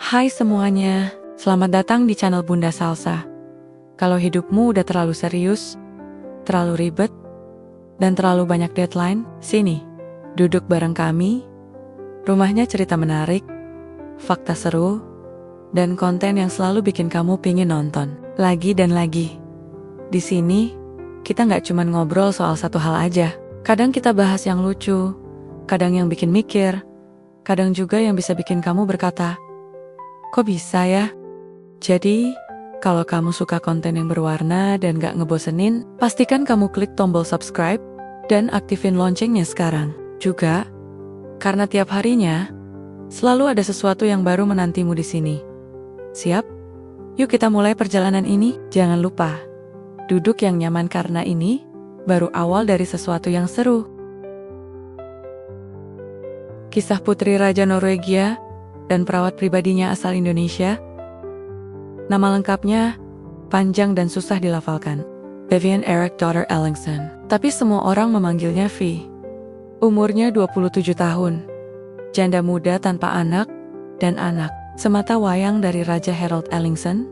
Hai semuanya, selamat datang di channel Bunda Salsa. Kalau hidupmu udah terlalu serius, terlalu ribet, dan terlalu banyak deadline, sini, duduk bareng kami. Rumahnya cerita menarik, fakta seru, dan konten yang selalu bikin kamu pingin nonton lagi dan lagi. Di sini, kita nggak cuma ngobrol soal satu hal aja. Kadang kita bahas yang lucu, kadang yang bikin mikir, kadang juga yang bisa bikin kamu berkata, kok bisa ya? Jadi, kalau kamu suka konten yang berwarna dan gak ngebosenin, pastikan kamu klik tombol subscribe dan aktifin loncengnya sekarang. Juga, karena tiap harinya, selalu ada sesuatu yang baru menantimu di sini. Siap? Yuk kita mulai perjalanan ini. Jangan lupa, duduk yang nyaman karena ini baru awal dari sesuatu yang seru. Kisah Putri Raja Norwegia dan perawat pribadinya asal Indonesia. Nama lengkapnya panjang dan susah dilafalkan, Vivian Erik Daughter Ellingsen. Tapi semua orang memanggilnya Vi. Umurnya 27 tahun, janda muda tanpa anak dan anak, semata wayang dari Raja Harald Ellingsen,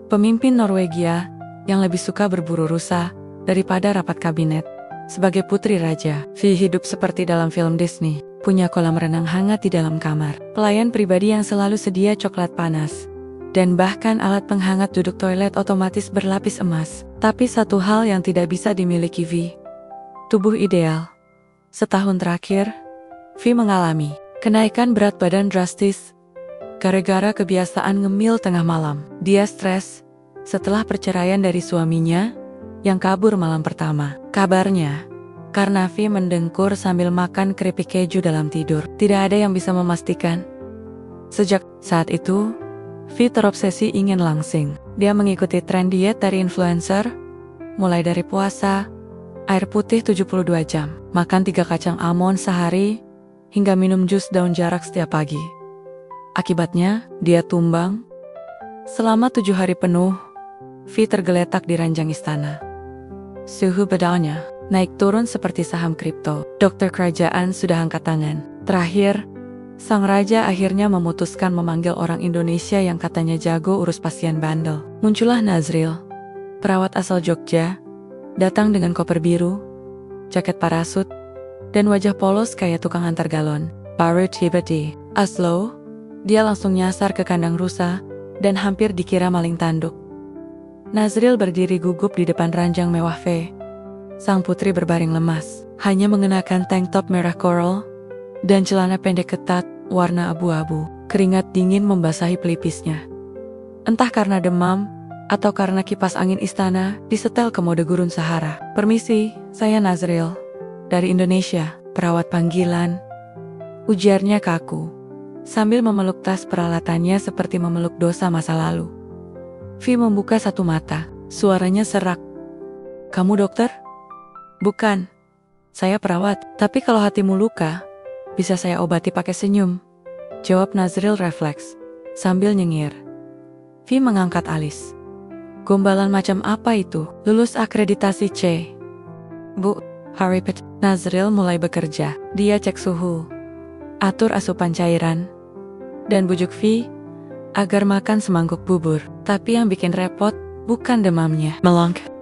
pemimpin Norwegia yang lebih suka berburu rusa daripada rapat kabinet. Sebagai putri raja, Vi hidup seperti dalam film Disney, punya kolam renang hangat di dalam kamar, pelayan pribadi yang selalu sedia coklat panas, dan bahkan alat penghangat duduk toilet otomatis berlapis emas. Tapi satu hal yang tidak bisa dimiliki Vi, tubuh ideal. Setahun terakhir, Vi mengalami kenaikan berat badan drastis gara-gara kebiasaan ngemil tengah malam. Dia stres setelah perceraian dari suaminya yang kabur malam pertama. Kabarnya, karena Vi mendengkur sambil makan keripik keju dalam tidur, tidak ada yang bisa memastikan. Sejak saat itu, Vi terobsesi ingin langsing. Dia mengikuti tren diet dari influencer, mulai dari puasa, air putih 72 jam, makan 3 kacang almond sehari, hingga minum jus daun jarak setiap pagi. Akibatnya, dia tumbang. Selama 7 hari penuh, Vi tergeletak di ranjang istana. Suhu badannya naik turun seperti saham kripto. Dokter kerajaan sudah angkat tangan. Terakhir, sang raja akhirnya memutuskan memanggil orang Indonesia yang katanya jago urus pasien bandel. Muncullah Nazril, perawat asal Jogja, datang dengan koper biru, jaket parasut, dan wajah polos kayak tukang antar galon. Baru tiba di Oslo, dia langsung nyasar ke kandang rusa dan hampir dikira maling tanduk. Nazril berdiri gugup di depan ranjang mewah V. Sang putri berbaring lemas, hanya mengenakan tank top merah coral dan celana pendek ketat warna abu-abu. Keringat dingin membasahi pelipisnya. Entah karena demam atau karena kipas angin istana disetel ke mode gurun Sahara. Permisi, saya Nazril, dari Indonesia, perawat panggilan. Ujarnya kaku, sambil memeluk tas peralatannya seperti memeluk dosa masa lalu. Vi membuka satu mata, suaranya serak. Kamu dokter? Bukan, saya perawat. Tapi kalau hatimu luka, bisa saya obati pakai senyum, jawab Nazril refleks, sambil nyengir. Vi mengangkat alis. Gombalan macam apa itu? Lulus akreditasi C. Bu, Harry Pitt. Nazril mulai bekerja. Dia cek suhu, atur asupan cairan, dan bujuk Vi agar makan semangkuk bubur. Tapi yang bikin repot bukan demamnya,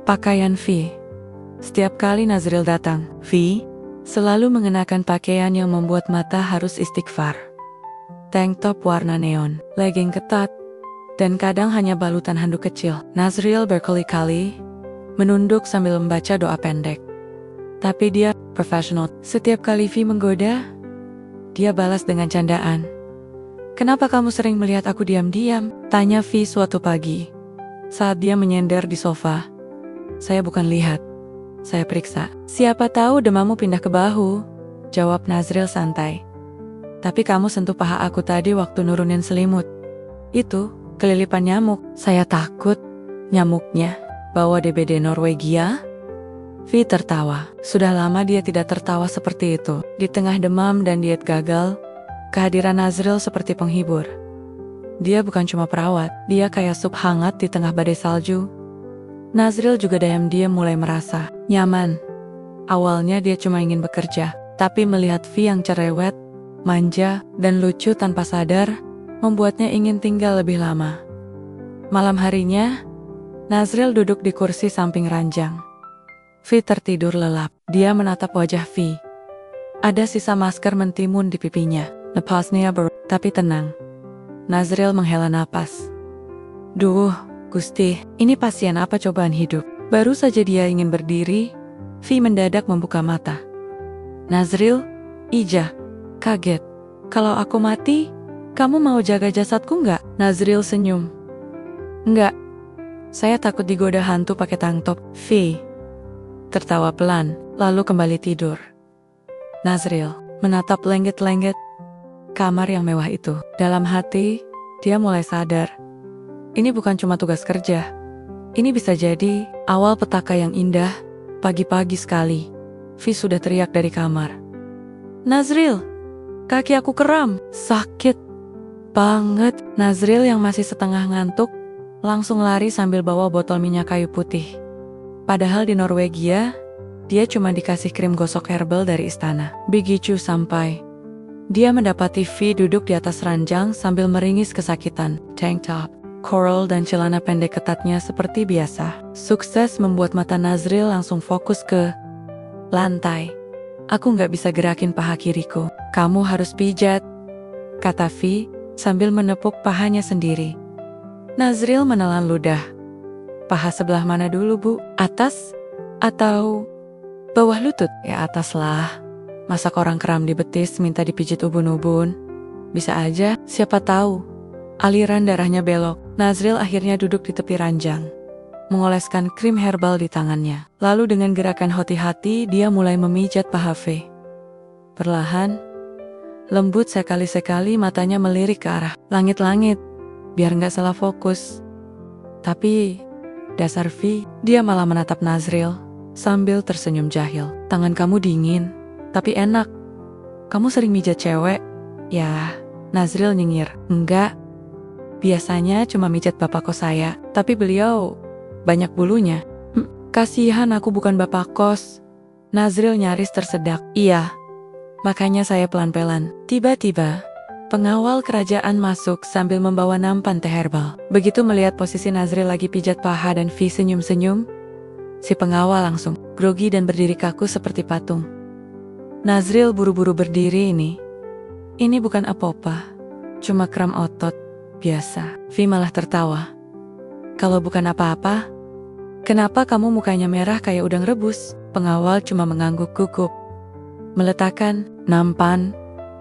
pakaian Vi. Setiap kali Nazril datang, Vi selalu mengenakan pakaian yang membuat mata harus istighfar. Tank top warna neon, legging ketat, dan kadang hanya balutan handuk kecil. Nazril berkali-kali menunduk sambil membaca doa pendek. Tapi dia profesional. Setiap kali Vi menggoda, dia balas dengan candaan. Kenapa kamu sering melihat aku diam-diam? Tanya Vi suatu pagi, saat dia menyender di sofa. Saya bukan lihat, saya periksa. Siapa tahu demammu pindah ke bahu, jawab Nazril santai. Tapi kamu sentuh paha aku tadi waktu nurunin selimut. Itu kelilipan nyamuk. Saya takut nyamuknya bawa DBD Norwegia. Vi tertawa. Sudah lama dia tidak tertawa seperti itu. Di tengah demam dan diet gagal, kehadiran Nazril seperti penghibur. Dia bukan cuma perawat, dia kayak sup hangat di tengah badai salju. Nazril juga diam-diam mulai merasa nyaman. Awalnya dia cuma ingin bekerja, tapi melihat Vi yang cerewet, manja, dan lucu tanpa sadar, membuatnya ingin tinggal lebih lama. Malam harinya, Nazril duduk di kursi samping ranjang. Vi tertidur lelap. Dia menatap wajah Vi. Ada sisa masker mentimun di pipinya. Napasnya tapi tenang. Nazril menghela napas. Duh, Gusti, ini pasien apa cobaan hidup? Baru saja dia ingin berdiri, Vi mendadak membuka mata. Nazril, Ija, kaget. Kalau aku mati, kamu mau jaga jasadku nggak? Nazril senyum. Enggak, saya takut digoda hantu pakai tank top. Vi tertawa pelan, lalu kembali tidur. Nazril menatap lengket-lengket kamar yang mewah itu. Dalam hati, dia mulai sadar. Ini bukan cuma tugas kerja. Ini bisa jadi awal petaka yang indah. Pagi-pagi sekali, Vi sudah teriak dari kamar. Nazril, kaki aku kram, sakit banget. Nazril yang masih setengah ngantuk, langsung lari sambil bawa botol minyak kayu putih. Padahal di Norwegia, dia cuma dikasih krim gosok herbal dari istana. Begitu sampai, dia mendapati Vi duduk di atas ranjang sambil meringis kesakitan. Tank top, coral dan celana pendek ketatnya seperti biasa. Sukses membuat mata Nazril langsung fokus ke lantai. Aku nggak bisa gerakin paha kiriku. Kamu harus pijat, kata Vi sambil menepuk pahanya sendiri. Nazril menelan ludah. Paha sebelah mana dulu, Bu? Atas atau bawah lutut? Ya atas lah. Masa orang kram di betis minta dipijit ubun-ubun? Bisa aja, siapa tahu. Aliran darahnya belok. Nazril akhirnya duduk di tepi ranjang, mengoleskan krim herbal di tangannya. Lalu dengan gerakan hati-hati dia mulai memijat paha V. Perlahan, lembut sekali-sekali matanya melirik ke arah langit-langit, biar nggak salah fokus. Tapi, dasar V, dia malah menatap Nazril sambil tersenyum jahil. Tangan kamu dingin, tapi enak. Kamu sering mijat cewek? Ya, Nazril nyengir. Enggak, biasanya cuma mijat bapak kos saya, tapi beliau banyak bulunya. Kasihan aku bukan bapak kos. Nazril nyaris tersedak. Iya, makanya saya pelan-pelan. Tiba-tiba, pengawal kerajaan masuk sambil membawa nampan teh herbal. Begitu melihat posisi Nazril lagi pijat paha dan Vi senyum-senyum, si pengawal langsung grogi dan berdiri kaku seperti patung. Nazril buru-buru berdiri ini bukan apa-apa, cuma kram otot biasa. Vi malah tertawa. Kalau bukan apa-apa, kenapa kamu mukanya merah kayak udang rebus? Pengawal cuma mengangguk gugup, meletakkan nampan,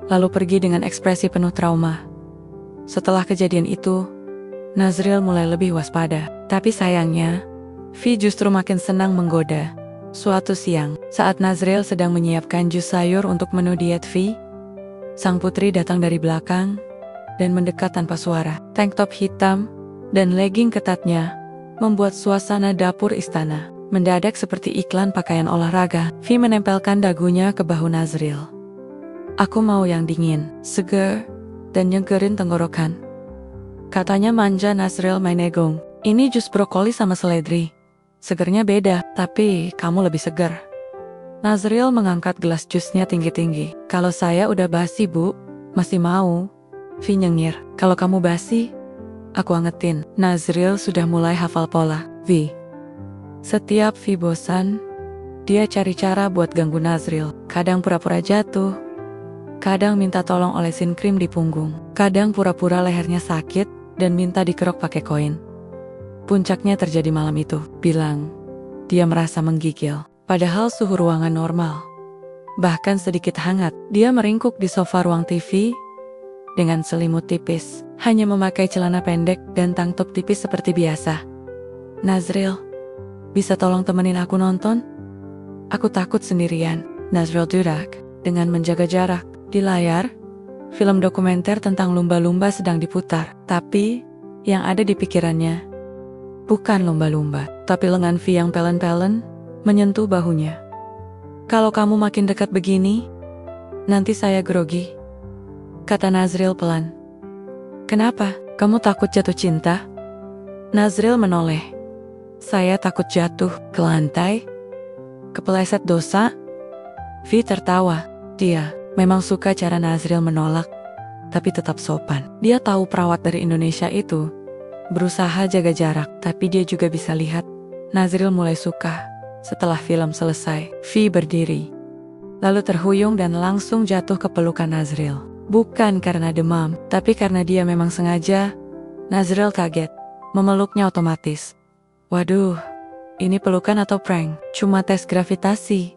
lalu pergi dengan ekspresi penuh trauma. Setelah kejadian itu, Nazril mulai lebih waspada. Tapi sayangnya, Vi justru makin senang menggoda. Suatu siang, saat Nazril sedang menyiapkan jus sayur untuk menu diet Vi, sang putri datang dari belakang dan mendekat tanpa suara. Tank top hitam dan legging ketatnya membuat suasana dapur istana mendadak seperti iklan pakaian olahraga. Vi menempelkan dagunya ke bahu Nazril. Aku mau yang dingin, seger, dan nyengkerin tenggorokan, katanya manja. Nazril menegung. Ini jus brokoli sama seledri. Segernya beda, tapi kamu lebih seger. Nazril mengangkat gelas jusnya tinggi-tinggi. Kalau saya udah basi, Bu, masih mau? Vi nyengir. Kalau kamu basi, aku angetin. Nazril sudah mulai hafal pola. Vi. Setiap Vi bosan, dia cari cara buat ganggu Nazril. Kadang pura-pura jatuh, kadang minta tolong olesin krim di punggung, kadang pura-pura lehernya sakit dan minta dikerok pakai koin. Puncaknya terjadi malam itu. Bilang, dia merasa menggigil. Padahal suhu ruangan normal, bahkan sedikit hangat. Dia meringkuk di sofa ruang TV dengan selimut tipis, hanya memakai celana pendek dan tank top tipis seperti biasa. Nazril, bisa tolong temenin aku nonton? Aku takut sendirian. Nazril duduk dengan menjaga jarak. Di layar, film dokumenter tentang lumba-lumba sedang diputar. Tapi, yang ada di pikirannya bukan lumba-lumba, tapi lengan Vi yang pelen-pelen menyentuh bahunya. Kalau kamu makin dekat begini, nanti saya grogi, kata Nazril pelan. Kenapa? Kamu takut jatuh cinta? Nazril menoleh. Saya takut jatuh ke lantai, kepeleset dosa. Vi tertawa. Dia memang suka cara Nazril menolak, tapi tetap sopan. Dia tahu perawat dari Indonesia itu berusaha jaga jarak, tapi dia juga bisa lihat Nazril mulai suka. Setelah film selesai, Vi berdiri, lalu terhuyung dan langsung jatuh ke pelukan Nazril. Bukan karena demam, tapi karena dia memang sengaja. Nazril kaget, memeluknya otomatis. Waduh, ini pelukan atau prank? Cuma tes gravitasi,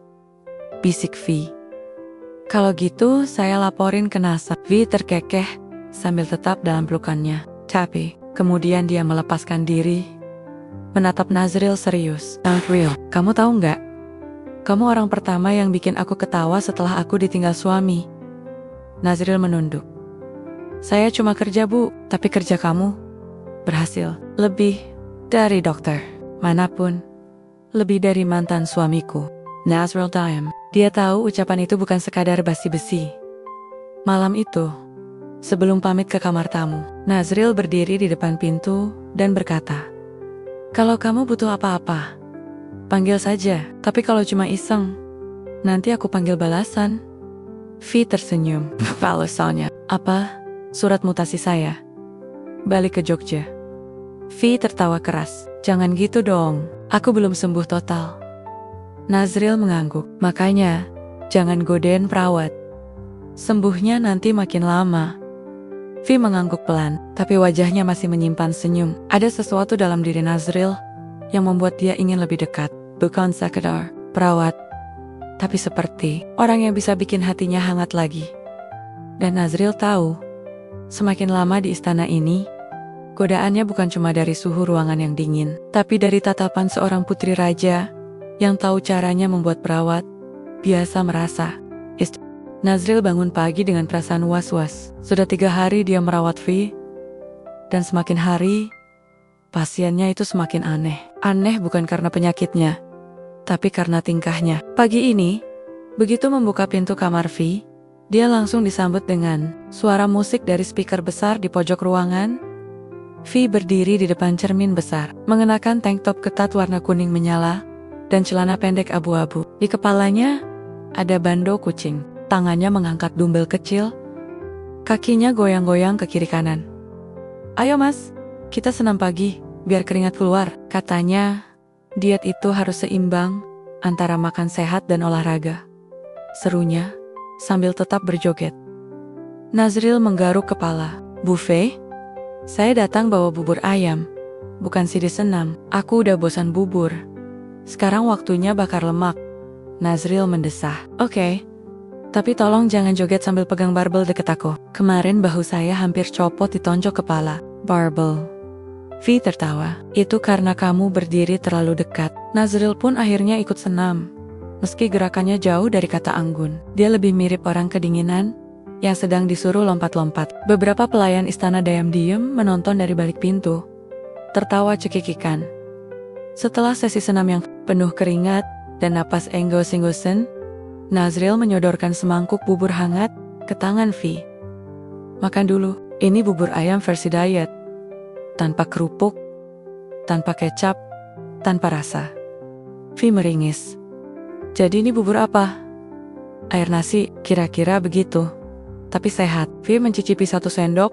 bisik Vi. Kalau gitu, saya laporin ke NASA. Vi terkekeh sambil tetap dalam pelukannya. Tapi, kemudian dia melepaskan diri, menatap Nazril serius. Nazril, kamu tahu nggak? Kamu orang pertama yang bikin aku ketawa setelah aku ditinggal suami. Nazril menunduk. Saya cuma kerja, Bu, tapi kerja kamu berhasil. Lebih dari dokter manapun, lebih dari mantan suamiku. Nazril diam. Dia tahu ucapan itu bukan sekadar basi-basi. Malam itu, sebelum pamit ke kamar tamu, Nazril berdiri di depan pintu dan berkata, "Kalau kamu butuh apa-apa, panggil saja. Tapi kalau cuma iseng, nanti aku panggil balasan." Vi tersenyum. Balasannya, "Apa? Surat mutasi saya. Balik ke Jogja." Vi tertawa keras. "Jangan gitu dong, aku belum sembuh total." Nazril mengangguk. "Makanya, jangan godain perawat. Sembuhnya nanti makin lama." Vi mengangguk pelan, tapi wajahnya masih menyimpan senyum. Ada sesuatu dalam diri Nazril yang membuat dia ingin lebih dekat. Bukan sekedar perawat, tapi seperti orang yang bisa bikin hatinya hangat lagi. Dan Nazril tahu, semakin lama di istana ini, godaannya bukan cuma dari suhu ruangan yang dingin, tapi dari tatapan seorang putri raja yang tahu caranya membuat perawat biasa merasa. Nazril bangun pagi dengan perasaan was-was. Sudah 3 hari dia merawat Vi, dan semakin hari, pasiennya itu semakin aneh. Aneh bukan karena penyakitnya, tapi karena tingkahnya. Pagi ini, begitu membuka pintu kamar Vi, dia langsung disambut dengan suara musik dari speaker besar di pojok ruangan. Vi berdiri di depan cermin besar, mengenakan tank top ketat warna kuning menyala dan celana pendek abu-abu. Di kepalanya ada bando kucing. Tangannya mengangkat dumbbell kecil, kakinya goyang-goyang ke kiri kanan. "Ayo mas, kita senam pagi, biar keringat keluar." Katanya, diet itu harus seimbang antara makan sehat dan olahraga. Serunya, sambil tetap berjoget. Nazril menggaruk kepala. "Buffet? Saya datang bawa bubur ayam, bukan CD senam. Aku udah bosan bubur. Sekarang waktunya bakar lemak." Nazril mendesah. "Oke. Tapi tolong jangan joget sambil pegang barbel deket aku. Kemarin bahu saya hampir copot ditonjok kepala." "Barbel?" Vi tertawa. "Itu karena kamu berdiri terlalu dekat." Nazril pun akhirnya ikut senam. Meski gerakannya jauh dari kata anggun, dia lebih mirip orang kedinginan yang sedang disuruh lompat-lompat. Beberapa pelayan istana diam-diam menonton dari balik pintu, tertawa cekikikan. Setelah sesi senam yang penuh keringat dan napas enggos-enggosen, Nazril menyodorkan semangkuk bubur hangat ke tangan Vi. "Makan dulu, ini bubur ayam versi diet. Tanpa kerupuk, tanpa kecap, tanpa rasa." Vi meringis. "Jadi ini bubur apa?" "Air nasi, kira-kira begitu. Tapi sehat." Vi mencicipi 1 sendok,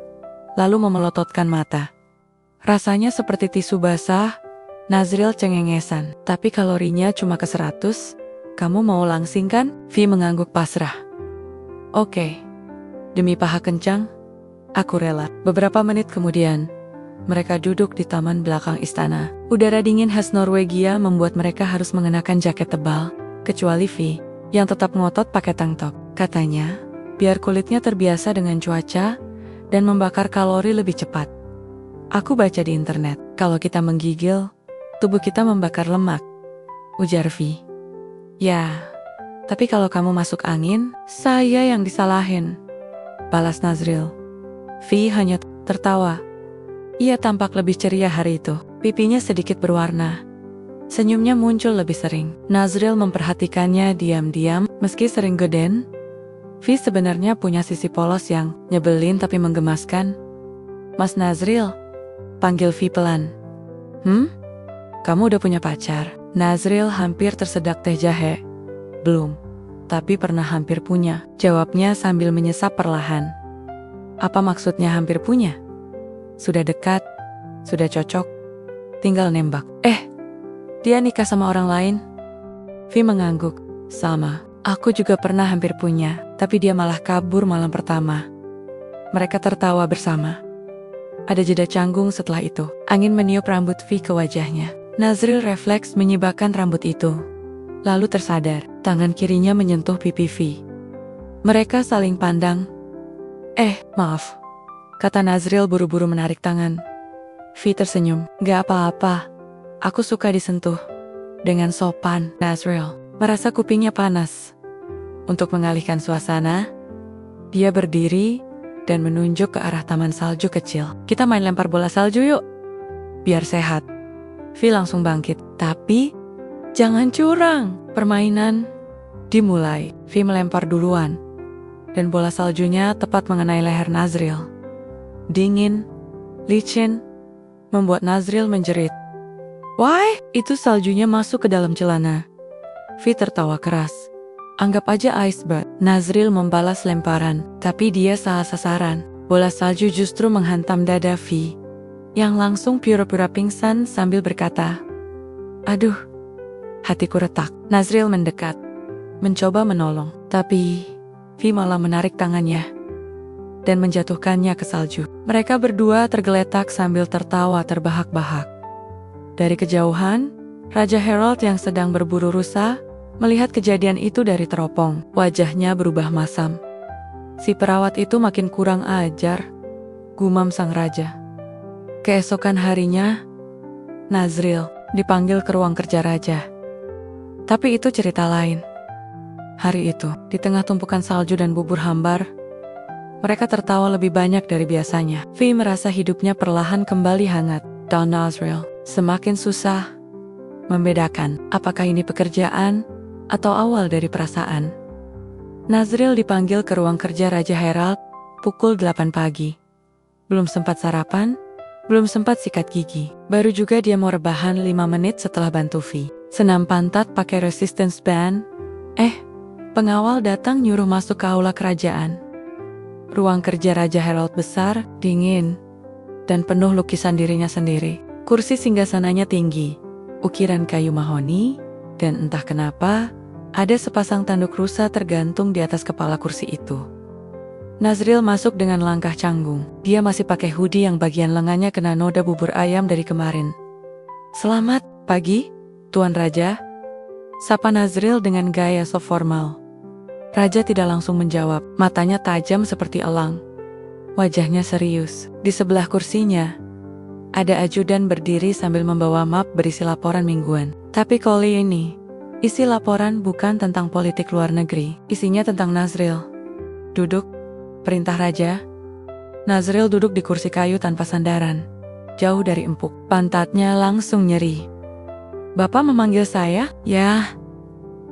lalu memelototkan mata. Rasanya seperti tisu basah. Nazril cengengesan. "Tapi kalorinya cuma ke 100. Kamu mau langsing kan?" Vi mengangguk pasrah. "Oke. Demi paha kencang, aku rela." Beberapa menit kemudian, mereka duduk di taman belakang istana. Udara dingin khas Norwegia membuat mereka harus mengenakan jaket tebal, kecuali Vi, yang tetap ngotot pakai tank top. Katanya, biar kulitnya terbiasa dengan cuaca dan membakar kalori lebih cepat. "Aku baca di internet, kalau kita menggigil, tubuh kita membakar lemak," ujar Vi. "Ya, tapi kalau kamu masuk angin, saya yang disalahin," balas Nazril. Vi hanya tertawa. Ia tampak lebih ceria hari itu. Pipinya sedikit berwarna. Senyumnya muncul lebih sering. Nazril memperhatikannya diam-diam. Meski sering godain, Vi sebenarnya punya sisi polos yang nyebelin tapi menggemaskan. "Mas Nazril," panggil Vi pelan. Kamu udah punya pacar?" Nazril hampir tersedak teh jahe. "Belum, tapi pernah hampir punya," jawabnya sambil menyesap perlahan. Apa maksudnya hampir punya? Sudah dekat, sudah cocok, tinggal nembak. Dia nikah sama orang lain? Vi mengangguk. Sama, aku juga pernah hampir punya, tapi dia malah kabur malam pertama. Mereka tertawa bersama. Ada jeda canggung setelah itu. Angin meniup rambut Vi ke wajahnya. Nazril refleks menyibakkan rambut itu. Lalu tersadar, tangan kirinya menyentuh pipi Vi. Mereka saling pandang. Maaf, kata Nazril buru-buru menarik tangan. Vi tersenyum. Gak apa-apa, aku suka disentuh. Dengan sopan, Nazril merasa kupingnya panas. Untuk mengalihkan suasana, dia berdiri dan menunjuk ke arah taman salju kecil. Kita main lempar bola salju yuk, biar sehat. Vi langsung bangkit. Tapi, jangan curang. Permainan dimulai. Vi melempar duluan. Dan bola saljunya tepat mengenai leher Nazril. Dingin, licin, membuat Nazril menjerit. Why? Itu saljunya masuk ke dalam celana. Vi tertawa keras. Anggap aja iceberg. Nazril membalas lemparan, tapi dia salah sasaran. Bola salju justru menghantam dada Vi, yang langsung pura-pura pingsan sambil berkata, aduh, hatiku retak. Nazril mendekat, mencoba menolong, tapi Vi malah menarik tangannya dan menjatuhkannya ke salju. Mereka berdua tergeletak sambil tertawa terbahak-bahak. Dari kejauhan, Raja Harold yang sedang berburu rusa melihat kejadian itu dari teropong. Wajahnya berubah masam. Si perawat itu makin kurang ajar, gumam sang raja. Keesokan harinya, Nazril dipanggil ke ruang kerja raja. Tapi itu cerita lain. Hari itu, di tengah tumpukan salju dan bubur hambar, mereka tertawa lebih banyak dari biasanya. Vi merasa hidupnya perlahan kembali hangat. Dan Nazril semakin susah membedakan apakah ini pekerjaan atau awal dari perasaan. Nazril dipanggil ke ruang kerja Raja Harold pukul 8 pagi. Belum sempat sarapan, belum sempat sikat gigi. Baru juga dia mau rebahan 5 menit setelah bantu Vi senam pantat pakai resistance band. Pengawal datang nyuruh masuk ke aula kerajaan. Ruang kerja Raja Harold besar, dingin, dan penuh lukisan dirinya sendiri. Kursi singgasananya tinggi, ukiran kayu mahoni, dan entah kenapa, ada sepasang tanduk rusa tergantung di atas kepala kursi itu. Nazril masuk dengan langkah canggung. Dia masih pakai hoodie yang bagian lengannya kena noda bubur ayam dari kemarin. Selamat pagi, Tuan Raja. Sapa Nazril dengan gaya soft formal. Raja tidak langsung menjawab, matanya tajam seperti elang. Wajahnya serius. Di sebelah kursinya, ada ajudan berdiri sambil membawa map berisi laporan mingguan. Tapi kali ini, isi laporan bukan tentang politik luar negeri, isinya tentang Nazril. Duduk, perintah Raja. Nazril duduk di kursi kayu tanpa sandaran, jauh dari empuk. Pantatnya langsung nyeri. Bapak memanggil saya? Ya,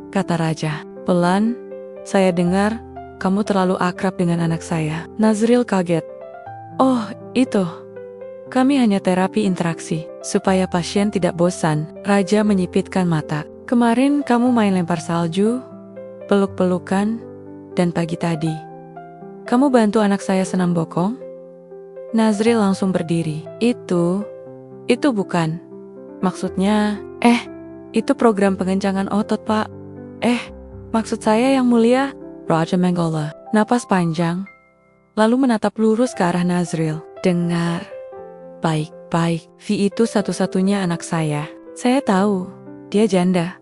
kata Raja. Pelan, saya dengar kamu terlalu akrab dengan anak saya. Nazril kaget. Oh, itu. Kami hanya terapi interaksi, supaya pasien tidak bosan. Raja menyipitkan mata. Kemarin kamu main lempar salju, peluk-pelukan, dan pagi tadi kamu bantu anak saya senam bokong? Nazril langsung berdiri. Itu bukan. Maksudnya, itu program pengencangan otot, Pak. Maksud saya yang mulia, Raja Mangala. Napas panjang, lalu menatap lurus ke arah Nazril. Dengar baik-baik, Vi itu satu-satunya anak saya. Saya tahu, dia janda.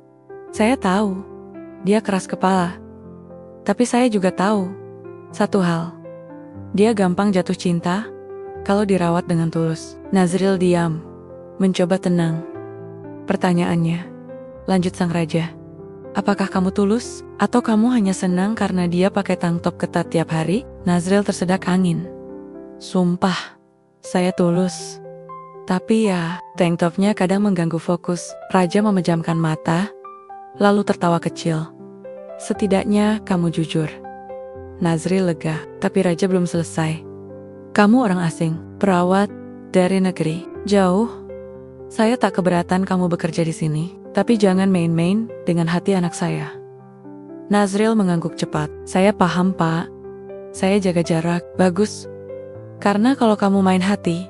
Saya tahu, dia keras kepala. Tapi saya juga tahu satu hal, dia gampang jatuh cinta kalau dirawat dengan tulus. Nazril diam, mencoba tenang. Pertanyaannya, lanjut sang raja. Apakah kamu tulus, atau kamu hanya senang karena dia pakai tank top ketat tiap hari? Nazril tersedak angin. Sumpah, saya tulus. Tapi ya, tank topnya kadang mengganggu fokus. Raja memejamkan mata, lalu tertawa kecil. Setidaknya kamu jujur. Nazril lega, tapi Raja belum selesai. Kamu orang asing, perawat, dari negeri jauh. Saya tak keberatan kamu bekerja di sini. Tapi jangan main-main dengan hati anak saya. Nazril mengangguk cepat. Saya paham, Pak. Saya jaga jarak. Bagus. Karena kalau kamu main hati,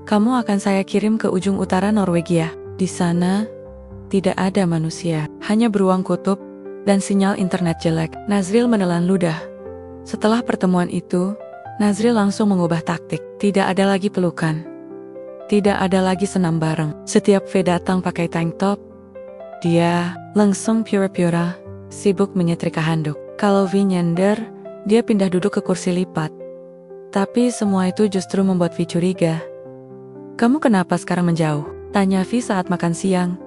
kamu akan saya kirim ke ujung utara Norwegia. Di sana, tidak ada manusia, hanya beruang kutub dan sinyal internet jelek. Nazril menelan ludah. Setelah pertemuan itu, Nazril langsung mengubah taktik. Tidak ada lagi pelukan. Tidak ada lagi senam bareng. Setiap V datang pakai tank top, dia langsung pura-pura sibuk menyetrika handuk. Kalau V nyender, dia pindah duduk ke kursi lipat. Tapi semua itu justru membuat V curiga. "Kamu kenapa sekarang menjauh?" tanya V saat makan siang.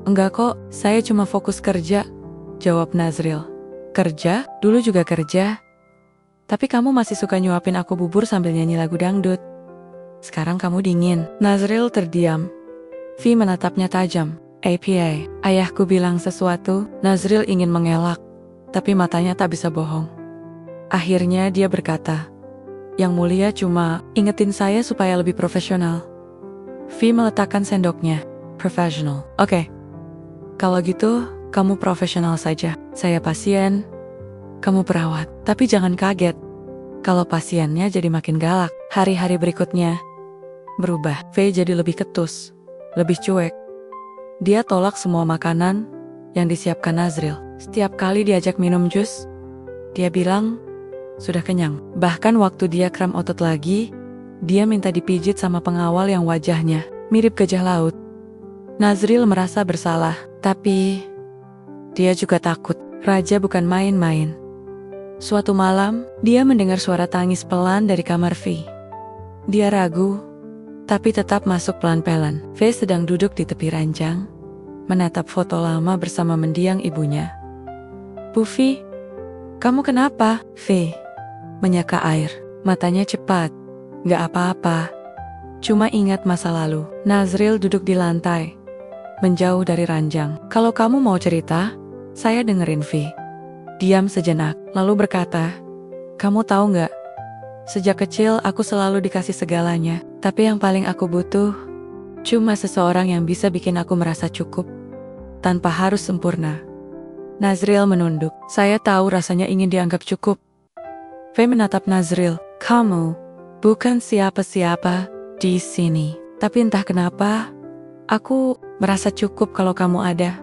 "Enggak kok, saya cuma fokus kerja," jawab Nazril. "Kerja? Dulu juga kerja. Tapi kamu masih suka nyuapin aku bubur sambil nyanyi lagu dangdut. Sekarang kamu dingin." Nazril terdiam. V menatapnya tajam. "APA, ayahku bilang sesuatu." Nazril ingin mengelak, tapi matanya tak bisa bohong. Akhirnya dia berkata, "Yang mulia cuma ingetin saya supaya lebih profesional." V meletakkan sendoknya. "Professional. Oke. Kalau gitu, kamu profesional saja. Saya pasien, kamu perawat. Tapi jangan kaget kalau pasiennya jadi makin galak." Hari-hari berikutnya berubah. V jadi lebih ketus, lebih cuek. Dia tolak semua makanan yang disiapkan Nazril. Setiap kali diajak minum jus, dia bilang sudah kenyang. Bahkan waktu dia kram otot lagi, dia minta dipijit sama pengawal yang wajahnya mirip gajah laut. Nazril merasa bersalah, tapi dia juga takut. Raja bukan main-main. Suatu malam, dia mendengar suara tangis pelan dari kamar V. Dia ragu, tapi tetap masuk pelan-pelan. V sedang duduk di tepi ranjang, menatap foto lama bersama mendiang ibunya. "Bu V, kamu kenapa?" V menyeka air. Matanya cepat. "Gak apa-apa. Cuma ingat masa lalu." Nazril duduk di lantai, menjauh dari ranjang. "Kalau kamu mau cerita, saya dengerin." V diam sejenak, lalu berkata, "Kamu tahu gak? Sejak kecil aku selalu dikasih segalanya. Tapi yang paling aku butuh, cuma seseorang yang bisa bikin aku merasa cukup, tanpa harus sempurna." Nazril menunduk. "Saya tahu rasanya ingin dianggap cukup." V menatap Nazril. "Kamu bukan siapa-siapa di sini. Tapi entah kenapa, aku merasa cukup kalau kamu ada."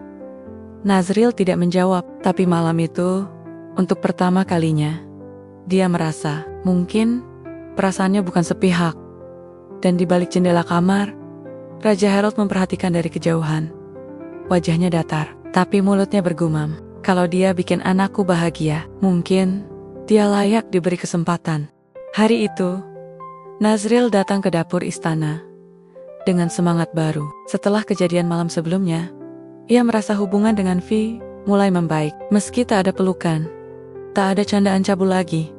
Nazril tidak menjawab, tapi malam itu, untuk pertama kalinya, dia merasa mungkin perasaannya bukan sepihak. Dan di balik jendela kamar, Raja Harold memperhatikan dari kejauhan. Wajahnya datar, tapi mulutnya bergumam. Kalau dia bikin anakku bahagia, mungkin dia layak diberi kesempatan. Hari itu, Nazril datang ke dapur istana dengan semangat baru. Setelah kejadian malam sebelumnya, ia merasa hubungan dengan V mulai membaik. Meski tak ada pelukan, tak ada candaan cabul lagi,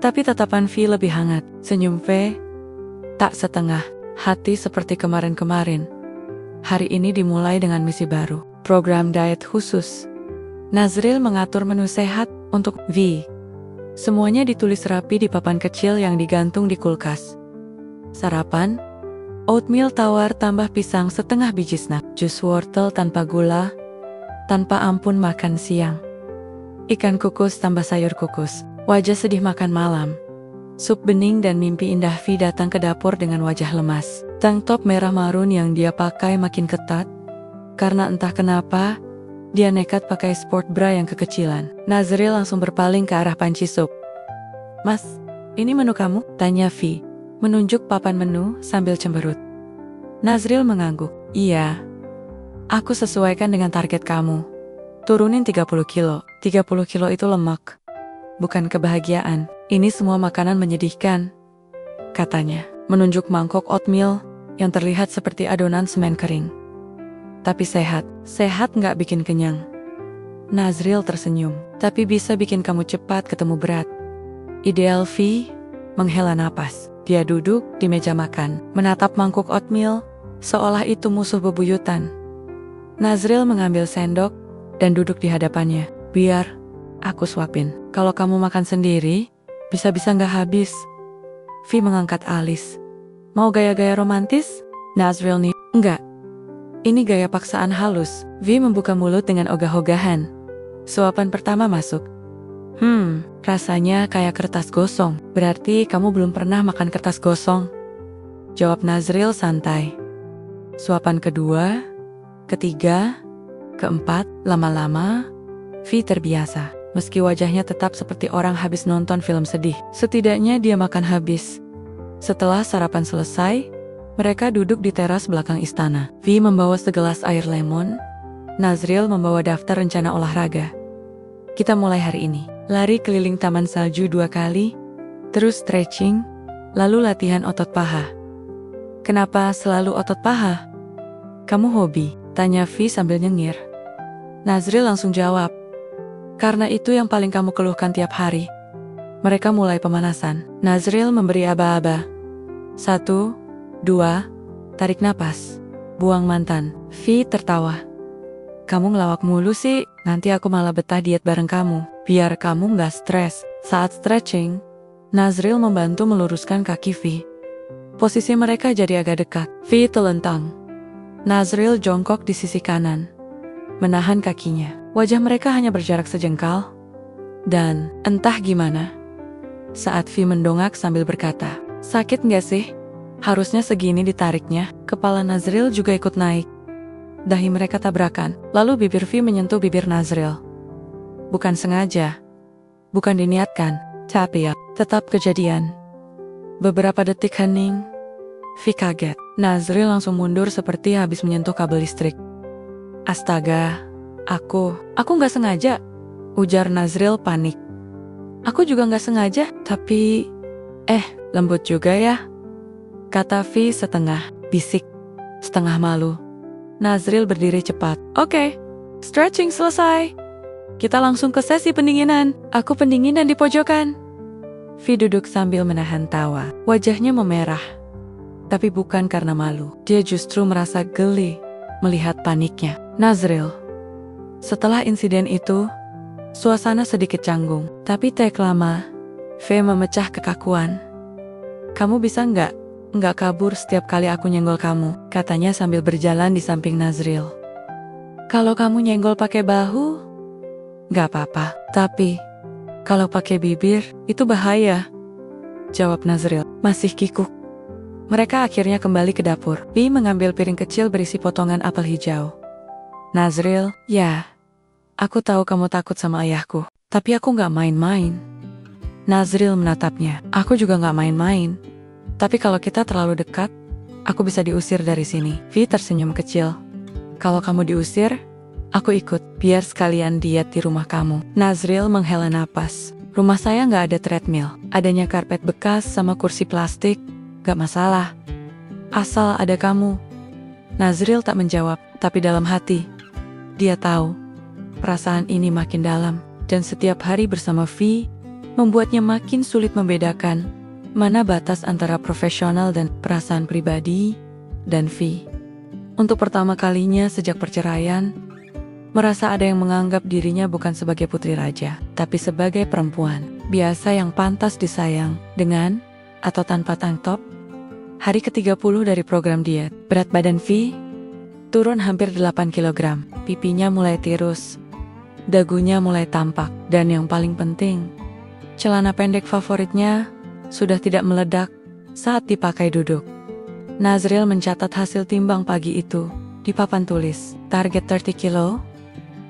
tapi tatapan V lebih hangat. Senyum V tak setengah hati seperti kemarin-kemarin. Hari ini dimulai dengan misi baru, program diet khusus. Nazril mengatur menu sehat untuk V. Semuanya ditulis rapi di papan kecil yang digantung di kulkas. Sarapan, oatmeal tawar tambah pisang setengah biji snack, jus wortel tanpa gula, tanpa ampun makan siang, ikan kukus tambah sayur kukus. Wajah sedih makan malam, sup bening dan mimpi indah. V datang ke dapur dengan wajah lemas. Tank top merah marun yang dia pakai makin ketat, karena entah kenapa, dia nekat pakai sport bra yang kekecilan. Nazril langsung berpaling ke arah panci sup. "Mas, ini menu kamu?" tanya V, menunjuk papan menu sambil cemberut. Nazril mengangguk. "Iya, aku sesuaikan dengan target kamu. Turunin 30 kilo. 30 kilo itu lemak, bukan kebahagiaan. Ini semua makanan menyedihkan," katanya, menunjuk mangkok oatmeal yang terlihat seperti adonan semen kering. "Tapi sehat. Sehat nggak bikin kenyang." Nazril tersenyum. "Tapi bisa bikin kamu cepat ketemu berat." Ideal V menghela napas. Dia duduk di meja makan, menatap mangkuk oatmeal, seolah itu musuh bebuyutan. Nazril mengambil sendok dan duduk di hadapannya. "Biar aku suapin. Kalau kamu makan sendiri, bisa-bisa nggak habis." V mengangkat alis. "Mau gaya-gaya romantis?" Nazril nih, "Enggak. Ini gaya paksaan halus." V membuka mulut dengan ogah-ogahan. Suapan pertama masuk. Rasanya kayak kertas gosong. Berarti kamu belum pernah makan kertas gosong. Jawab Nazril santai. Suapan kedua, ketiga, keempat, lama-lama, Vi terbiasa. Meski wajahnya tetap seperti orang habis nonton film sedih. Setidaknya dia makan habis. Setelah sarapan selesai, mereka duduk di teras belakang istana. Vi membawa segelas air lemon. Nazril membawa daftar rencana olahraga. Kita mulai hari ini. Lari keliling taman salju 2 kali, terus stretching, lalu latihan otot paha. Kenapa selalu otot paha? Kamu hobi? Tanya Vi sambil nyengir. Nazril langsung jawab. Karena itu yang paling kamu keluhkan tiap hari. Mereka mulai pemanasan. Nazril memberi aba-aba. 1, 2, tarik napas. Buang mantan. Vi tertawa. Kamu ngelawak mulu sih, nanti aku malah betah diet bareng kamu. Biar kamu nggak stres. Saat stretching, Nazril membantu meluruskan kaki Vi. Posisi mereka jadi agak dekat. Vi telentang. Nazril jongkok di sisi kanan, menahan kakinya. Wajah mereka hanya berjarak sejengkal. Dan entah gimana, saat Vi mendongak sambil berkata, sakit nggak sih? Harusnya segini ditariknya. Kepala Nazril juga ikut naik. Dahi mereka tabrakan, lalu bibir Vi menyentuh bibir Nazril. Bukan sengaja, bukan diniatkan, tapi ya, tetap kejadian. Beberapa detik hening, Vi kaget. Nazril langsung mundur seperti habis menyentuh kabel listrik. Astaga, aku nggak sengaja, ujar Nazril panik. Aku juga nggak sengaja, tapi, lembut juga ya, kata Vi setengah bisik, setengah malu. Nazril berdiri cepat. Oke, stretching selesai. Kita langsung ke sesi pendinginan. Aku pendinginan di pojokan. Vi duduk sambil menahan tawa. Wajahnya memerah. Tapi bukan karena malu. Dia justru merasa geli melihat paniknya. Nazril. Setelah insiden itu, suasana sedikit canggung. Tapi tak lama, V memecah kekakuan. Kamu bisa nggak kabur setiap kali aku nyenggol kamu, katanya sambil berjalan di samping Nazril. Kalau kamu nyenggol pakai bahu, nggak apa-apa. Tapi, kalau pakai bibir, itu bahaya, jawab Nazril, masih kikuk. Mereka akhirnya kembali ke dapur. Vi mengambil piring kecil berisi potongan apel hijau. Nazril, ya, aku tahu kamu takut sama ayahku, tapi aku nggak main-main. Nazril menatapnya, aku juga nggak main-main. Tapi kalau kita terlalu dekat, aku bisa diusir dari sini. Vi tersenyum kecil. Kalau kamu diusir, aku ikut, biar sekalian diet di rumah kamu. Nazril menghela napas. Rumah saya nggak ada treadmill. Adanya karpet bekas sama kursi plastik, nggak masalah. Asal ada kamu. Nazril tak menjawab, tapi dalam hati, dia tahu, perasaan ini makin dalam. Dan setiap hari bersama Vi, membuatnya makin sulit membedakan mana batas antara profesional dan perasaan pribadi, dan Vi. Untuk pertama kalinya sejak perceraian, merasa ada yang menganggap dirinya bukan sebagai putri raja, tapi sebagai perempuan biasa yang pantas disayang, dengan atau tanpa tank top. Hari ke-30 dari program diet, berat badan Vi turun hampir 8 kg, pipinya mulai tirus, dagunya mulai tampak, dan yang paling penting, celana pendek favoritnya sudah tidak meledak saat dipakai duduk. Nazril mencatat hasil timbang pagi itu di papan tulis. Target 30 kilo,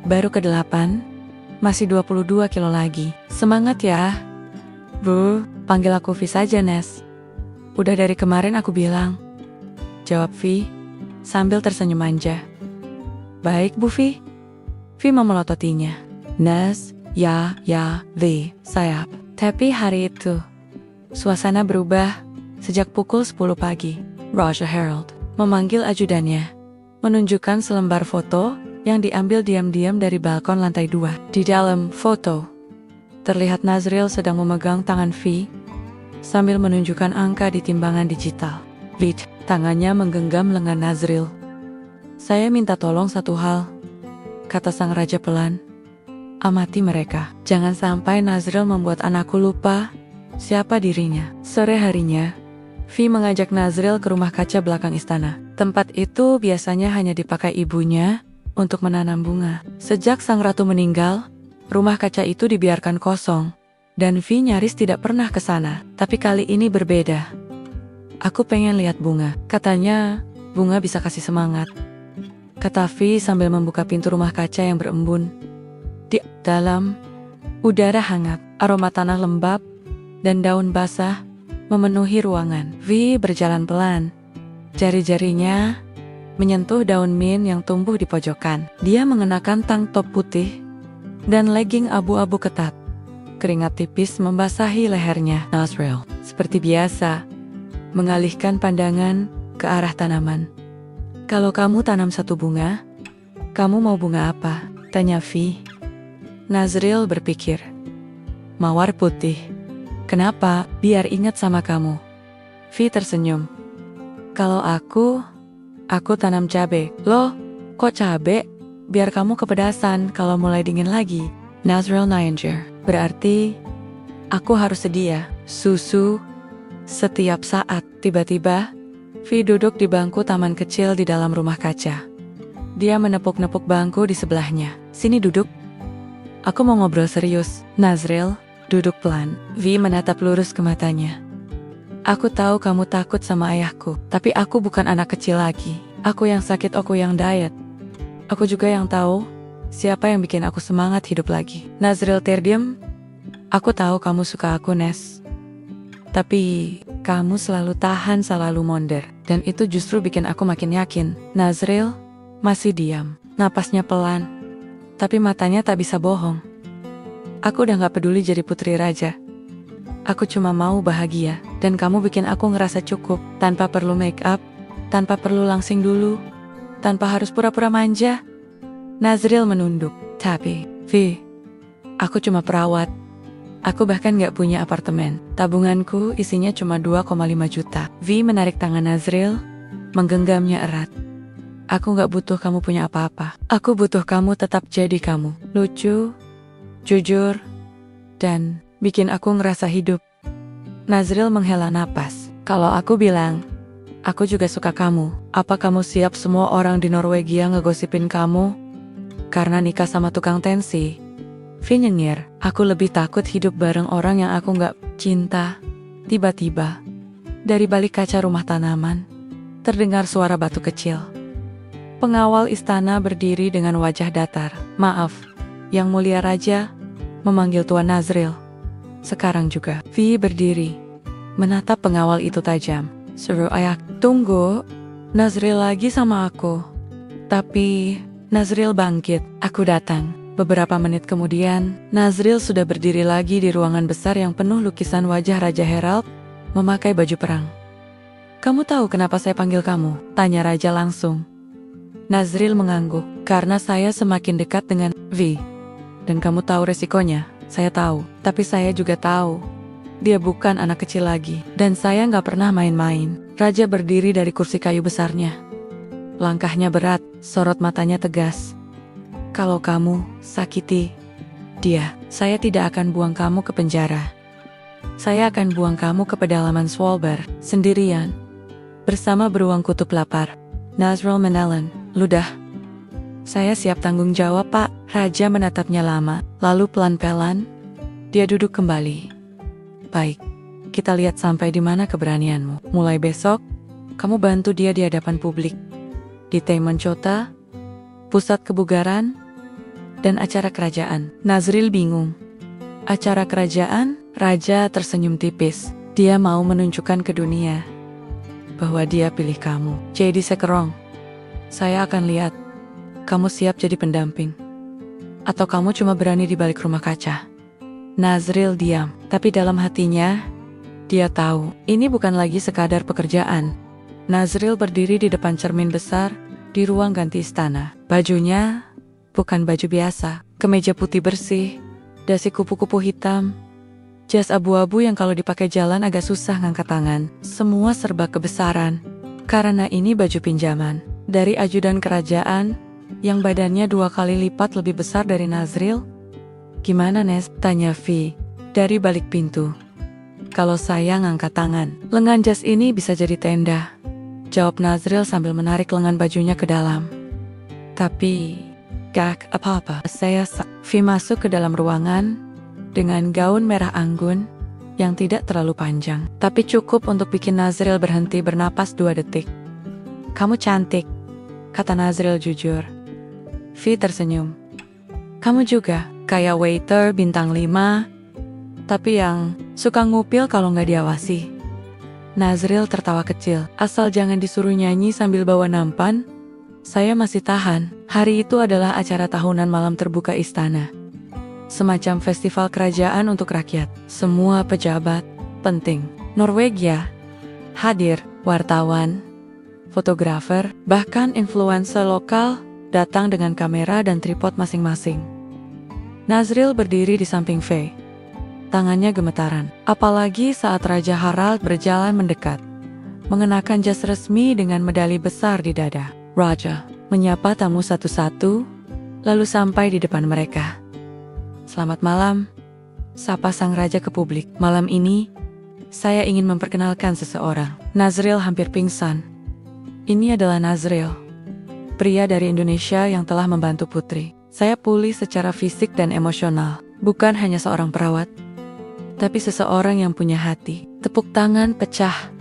baru ke-8, masih 22 kilo lagi. Semangat ya. Bu, panggil aku Vi saja, Nes. Udah dari kemarin aku bilang, jawab Vi sambil tersenyum manja. Baik Bu Vi. Vi memelototinya. Nes, ya, Vi, sayap. Tapi hari itu, suasana berubah sejak pukul 10 pagi. Roger Harold memanggil ajudannya, menunjukkan selembar foto yang diambil diam-diam dari balkon lantai 2. Di dalam foto, terlihat Nazril sedang memegang tangan Vi sambil menunjukkan angka di timbangan digital. Vi, tangannya menggenggam lengan Nazril. Saya minta tolong satu hal, kata sang raja pelan. Amati mereka. Jangan sampai Nazril membuat anakku lupa siapa dirinya. Sore harinya, Vi mengajak Nazril ke rumah kaca belakang istana. Tempat itu biasanya hanya dipakai ibunya untuk menanam bunga. Sejak sang ratu meninggal, Rumah kaca itu dibiarkan kosong, dan Vi nyaris tidak pernah ke sana. Tapi kali ini berbeda. Aku pengen lihat bunga. Katanya, bunga bisa kasih semangat. Kata Vi sambil membuka pintu rumah kaca yang berembun. Di dalam, udara hangat, aroma tanah lembab, dan daun basah memenuhi ruangan. Vi berjalan pelan. Jari-jarinya menyentuh daun mint yang tumbuh di pojokan. Dia mengenakan tank top putih dan legging abu-abu ketat. Keringat tipis membasahi lehernya. Nazriel, seperti biasa, mengalihkan pandangan ke arah tanaman. Kalau kamu tanam satu bunga, kamu mau bunga apa? Tanya Vi. Nazriel berpikir. Mawar putih. Kenapa? Biar ingat sama kamu. Vi tersenyum. Kalau aku tanam cabe. Loh, kok cabe? Biar kamu kepedasan kalau mulai dingin lagi. Nazriel Nyanger. Berarti aku harus sedia susu setiap saat. Tiba-tiba, Vi duduk di bangku taman kecil di dalam rumah kaca. Dia menepuk-nepuk bangku di sebelahnya. Sini duduk. Aku mau ngobrol serius. Nazriel duduk pelan. Vi menatap lurus ke matanya. Aku tahu kamu takut sama ayahku, tapi aku bukan anak kecil lagi. Aku yang sakit, aku yang diet. Aku juga yang tahu siapa yang bikin aku semangat hidup lagi. Nazriel terdiam. Aku tahu kamu suka aku, Nes. Tapi kamu selalu tahan, selalu mondar. Dan itu justru bikin aku makin yakin. Nazriel masih diam. Napasnya pelan. Tapi matanya tak bisa bohong. Aku udah gak peduli jadi putri raja. Aku cuma mau bahagia. Dan kamu bikin aku ngerasa cukup. Tanpa perlu make up. Tanpa perlu langsing dulu. Tanpa harus pura-pura manja. Nazriel menunduk. Tapi, Vi, aku cuma perawat. Aku bahkan gak punya apartemen. Tabunganku isinya cuma 2,5 juta. Vi menarik tangan Nazriel, menggenggamnya erat. Aku gak butuh kamu punya apa-apa. Aku butuh kamu tetap jadi kamu. Lucu, jujur, dan bikin aku ngerasa hidup. Nazriel menghela napas. Kalau aku bilang, aku juga suka kamu. Apa kamu siap semua orang di Norwegia ngegosipin kamu karena nikah sama tukang tensi? Vi nyengir. Aku lebih takut hidup bareng orang yang aku gak cinta. Tiba-tiba, dari balik kaca rumah tanaman, terdengar suara batu kecil. Pengawal istana berdiri dengan wajah datar. Maaf, Yang Mulia Raja, memanggil Tuan Nazriel. Sekarang juga. Vi berdiri, menatap pengawal itu tajam. Suruh ayah, tunggu, Nazriel lagi sama aku. Tapi, Nazriel bangkit, aku datang. Beberapa menit kemudian, Nazriel sudah berdiri lagi di ruangan besar yang penuh lukisan wajah Raja Herald, memakai baju perang. Kamu tahu kenapa saya panggil kamu? Tanya Raja langsung. Nazriel mengangguk, karena saya semakin dekat dengan Vi. Dan kamu tahu resikonya, saya tahu. Tapi saya juga tahu, dia bukan anak kecil lagi. Dan saya gak pernah main-main. Raja berdiri dari kursi kayu besarnya. Langkahnya berat, sorot matanya tegas. Kalau kamu sakiti dia, saya tidak akan buang kamu ke penjara. Saya akan buang kamu ke pedalaman Svalbard, sendirian, bersama beruang kutub lapar. Nazriel menelan, ludah. Saya siap tanggung jawab, Pak. Raja menatapnya lama, lalu pelan-pelan, dia duduk kembali. Baik, kita lihat sampai di mana keberanianmu. Mulai besok, kamu bantu dia di hadapan publik. Di Taman Chota, pusat kebugaran, dan acara kerajaan. Nazriel bingung. Acara kerajaan? Raja tersenyum tipis. Dia mau menunjukkan ke dunia bahwa dia pilih kamu. Jadi Sekerong, saya akan lihat kamu siap jadi pendamping, atau kamu cuma berani di balik rumah kaca. Nazriel diam, tapi dalam hatinya dia tahu ini bukan lagi sekadar pekerjaan. Nazriel berdiri di depan cermin besar di ruang ganti istana. Bajunya bukan baju biasa, kemeja putih bersih, dasi kupu-kupu hitam, jas abu-abu yang kalau dipakai jalan agak susah ngangkat tangan. Semua serba kebesaran, karena ini baju pinjaman dari ajudan kerajaan yang badannya 2 kali lipat lebih besar dari Nazriel. Gimana, Nes? Tanya Vi dari balik pintu. Kalau saya ngangkat tangan, lengan jas ini bisa jadi tenda, jawab Nazriel sambil menarik lengan bajunya ke dalam. Tapi Gak apa-apa, Vi masuk ke dalam ruangan dengan gaun merah anggun yang tidak terlalu panjang, tapi cukup untuk bikin Nazril berhenti bernapas 2 detik. Kamu cantik, kata Nazril jujur. Vi tersenyum. Kamu juga, kayak waiter bintang 5, tapi yang suka ngupil kalau nggak diawasi. Nazril tertawa kecil. Asal jangan disuruh nyanyi sambil bawa nampan, saya masih tahan. Hari itu adalah acara tahunan malam terbuka istana. Semacam festival kerajaan untuk rakyat. Semua pejabat penting Norwegia hadir, wartawan, fotografer, bahkan influencer lokal datang dengan kamera dan tripod masing-masing. Nazril berdiri di samping Faye. Tangannya gemetaran, apalagi saat Raja Harald berjalan mendekat, mengenakan jas resmi dengan medali besar di dada. Raja menyapa tamu satu-satu, lalu sampai di depan mereka. Selamat malam, sapa sang raja ke publik. Malam ini, saya ingin memperkenalkan seseorang. Nazril hampir pingsan. Ini adalah Nazril, pria dari Indonesia yang telah membantu putri. Saya pulih secara fisik dan emosional, bukan hanya seorang perawat, tapi seseorang yang punya hati. Tepuk tangan pecah.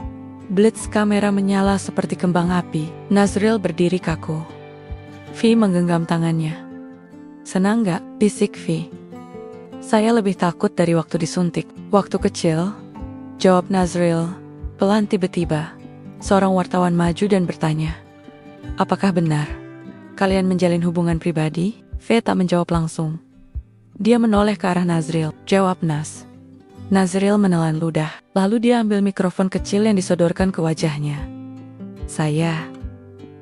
Blitz kamera menyala seperti kembang api. Nazril berdiri kaku. Vi menggenggam tangannya. Senang gak? Bisik Vi. Saya lebih takut dari waktu disuntik. Waktu kecil, jawab Nazril, pelan tiba-tiba. Seorang wartawan maju dan bertanya, apakah benar kalian menjalin hubungan pribadi? V tak menjawab langsung. Dia menoleh ke arah Nazril. Jawab Nas. Nazril menelan ludah, lalu dia ambil mikrofon kecil yang disodorkan ke wajahnya. Saya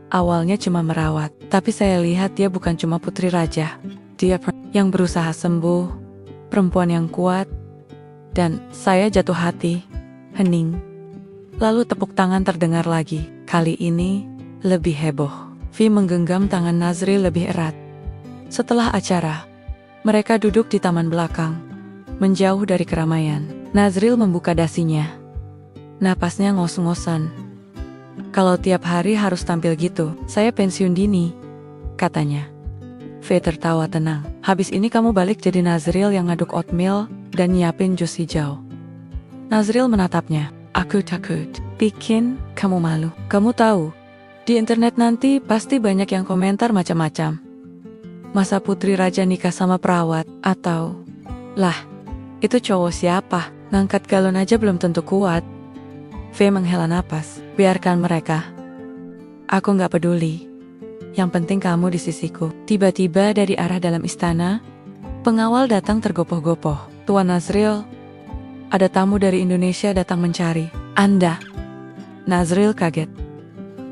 awalnya cuma merawat, tapi saya lihat dia bukan cuma putri raja. Dia yang berusaha sembuh, perempuan yang kuat, dan saya jatuh hati, hening. Lalu tepuk tangan terdengar lagi, kali ini lebih heboh. Vi menggenggam tangan Nazril lebih erat. Setelah acara, mereka duduk di taman belakang, menjauh dari keramaian. Nazril membuka dasinya. Napasnya ngos-ngosan. Kalau tiap hari harus tampil gitu, saya pensiun dini, katanya. V tertawa tenang. Habis ini kamu balik jadi Nazril yang ngaduk oatmeal dan nyiapin jus hijau. Nazril menatapnya. Aku takut bikin kamu malu. Kamu tahu, di internet nanti pasti banyak yang komentar macam-macam. Masa putri raja nikah sama perawat? Atau, lah, itu cowok siapa? Ngangkat galon aja belum tentu kuat. V menghela napas. Biarkan mereka. Aku gak peduli. Yang penting kamu di sisiku. Tiba-tiba dari arah dalam istana, pengawal datang tergopoh-gopoh. Tuan Nazril, ada tamu dari Indonesia datang mencari Anda. Nazril kaget.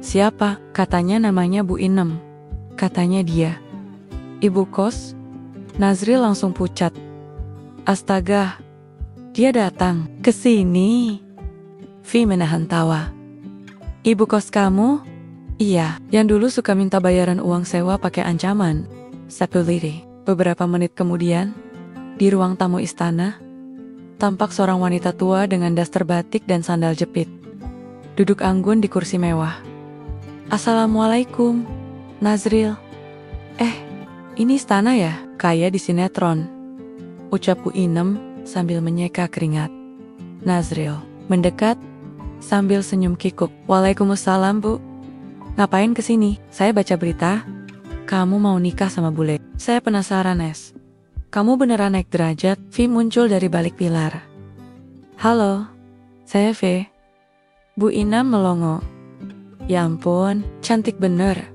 Siapa? Katanya namanya Bu Inem. Katanya dia ibu kos. Nazril langsung pucat. Astaga, dia datang ke sini. Vi menahan tawa. Ibu kos kamu? Iya, yang dulu suka minta bayaran uang sewa pakai ancaman. Sapuliri. Beberapa menit kemudian, di ruang tamu istana, tampak seorang wanita tua dengan daster batik dan sandal jepit. Duduk anggun di kursi mewah. Assalamualaikum, Nazril. Ini istana ya? Kayak di sinetron, ucap Bu Inem sambil menyeka keringat. Nazril mendekat sambil senyum kikuk. Waalaikumsalam Bu. Ngapain kesini? Saya baca berita, kamu mau nikah sama bule. Saya penasaran Es. Kamu beneran naik derajat? Vi muncul dari balik pilar. Halo, saya V. Bu Inem melongo. Ya ampun, cantik bener.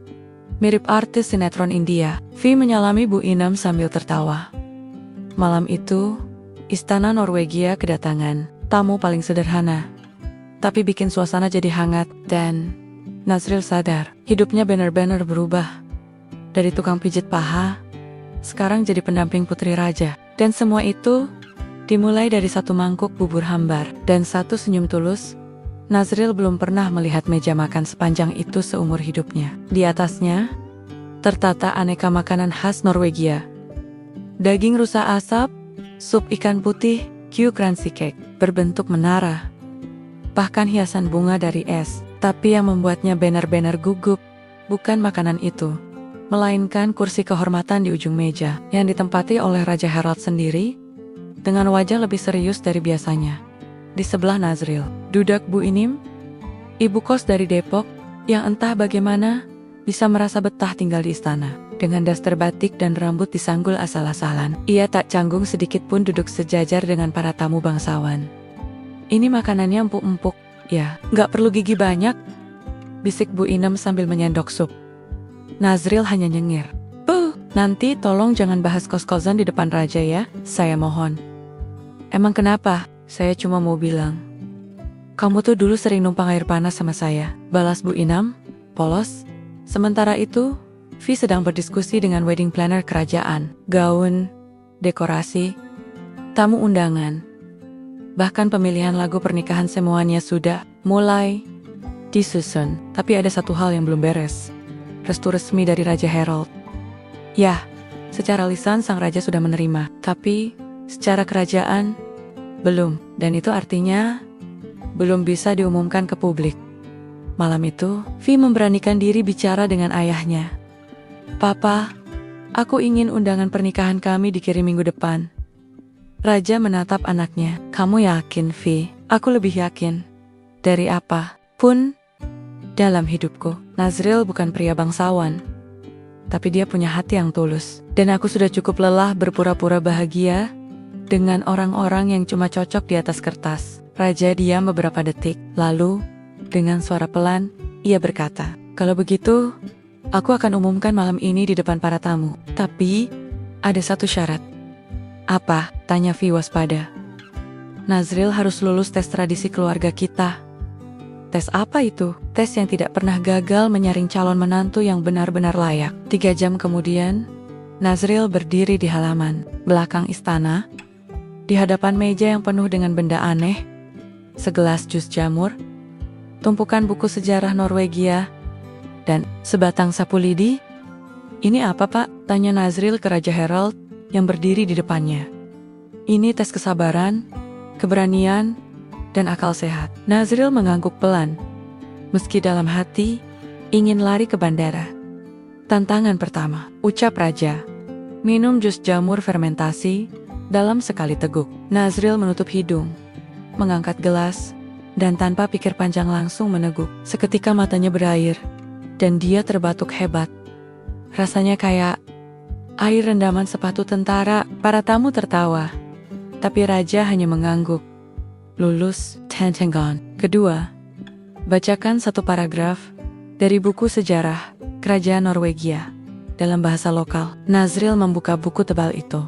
Mirip artis sinetron India. Vi menyalami Bu Inem sambil tertawa. Malam itu, istana Norwegia kedatangan tamu paling sederhana, tapi bikin suasana jadi hangat. Dan Nazril sadar, hidupnya benar-benar berubah. Dari tukang pijit paha, sekarang jadi pendamping putri raja. Dan semua itu dimulai dari satu mangkuk bubur hambar dan satu senyum tulus. Nazril belum pernah melihat meja makan sepanjang itu seumur hidupnya. Di atasnya, tertata aneka makanan khas Norwegia. Daging rusa asap, sup ikan putih, crancy cake, berbentuk menara. Bahkan hiasan bunga dari es. Tapi yang membuatnya benar-benar gugup, bukan makanan itu, melainkan kursi kehormatan di ujung meja yang ditempati oleh Raja Herald sendiri dengan wajah lebih serius dari biasanya. Di sebelah Nazril duduk Bu Inim, ibu kos dari Depok yang entah bagaimana bisa merasa betah tinggal di istana. Dengan daster batik dan rambut disanggul asal-asalan, ia tak canggung sedikit pun duduk sejajar dengan para tamu bangsawan. Ini makanannya empuk-empuk, ya, nggak perlu gigi banyak, bisik Bu Inem sambil menyendok sup. Nazril hanya nyengir. Nanti tolong jangan bahas kos-kosan di depan raja ya, saya mohon. Emang kenapa? Saya cuma mau bilang. Kamu tuh dulu sering numpang air panas sama saya, balas Bu Inem, polos. Sementara itu, Vi sedang berdiskusi dengan wedding planner kerajaan, gaun, dekorasi, tamu undangan. Bahkan pemilihan lagu pernikahan semuanya sudah mulai disusun. Tapi ada satu hal yang belum beres. Restu resmi dari Raja Herald. Ya, secara lisan sang raja sudah menerima, tapi secara kerajaan belum. Dan itu artinya belum bisa diumumkan ke publik. Malam itu, Vi memberanikan diri bicara dengan ayahnya. Papa, aku ingin undangan pernikahan kami dikirim minggu depan. Raja menatap anaknya. Kamu yakin, Vi? Aku lebih yakin. Dari apa pun dalam hidupku. Nazril bukan pria bangsawan. Tapi dia punya hati yang tulus. Dan aku sudah cukup lelah berpura-pura bahagia dengan orang-orang yang cuma cocok di atas kertas. Raja diam beberapa detik. Lalu, dengan suara pelan, ia berkata, kalau begitu, aku akan umumkan malam ini di depan para tamu. Tapi, ada satu syarat. Apa? Tanya Vi waspada. Nazril harus lulus tes tradisi keluarga kita. Tes apa itu? Tes yang tidak pernah gagal menyaring calon menantu yang benar-benar layak. 3 jam kemudian, Nazril berdiri di halaman belakang istana, di hadapan meja yang penuh dengan benda aneh, segelas jus jamur, tumpukan buku sejarah Norwegia, dan sebatang sapu lidi. Ini apa, Pak? Tanya Nazril ke Raja Herald yang berdiri di depannya. Ini tes kesabaran, keberanian, dan akal sehat. Nazril mengangguk pelan, meski dalam hati ingin lari ke bandara. Tantangan pertama, ucap Raja. Minum jus jamur fermentasi dalam sekali teguk. Nazril menutup hidung, mengangkat gelas, dan tanpa pikir panjang langsung meneguk. Seketika matanya berair, dan dia terbatuk hebat. Rasanya kayak air rendaman sepatu tentara. Para tamu tertawa, tapi Raja hanya mengangguk. Lulus, Tentengon. Kedua, bacakan satu paragraf dari buku sejarah Kerajaan Norwegia dalam bahasa lokal. Nazril membuka buku tebal itu,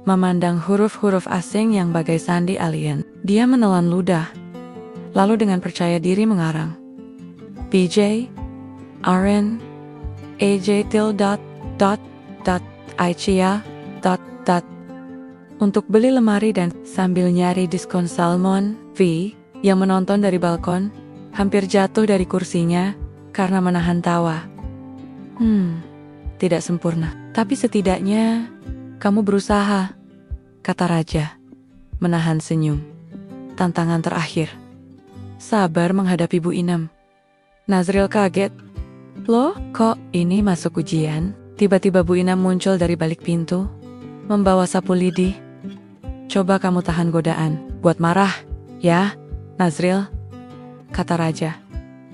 memandang huruf-huruf asing yang bagai sandi alien. Dia menelan ludah, lalu dengan percaya diri mengarang. BJ, RN, AJ tilde, ICA, untuk beli lemari dan sambil nyari diskon salmon. V, yang menonton dari balkon, hampir jatuh dari kursinya karena menahan tawa. Tidak sempurna, tapi setidaknya kamu berusaha, kata Raja, menahan senyum. Tantangan terakhir. Sabar menghadapi Bu Inem. Nazril kaget. Loh, kok ini masuk ujian? Tiba-tiba Bu Inem muncul dari balik pintu, membawa sapu lidi. Coba kamu tahan godaan, buat marah, ya, Nazril, kata Raja.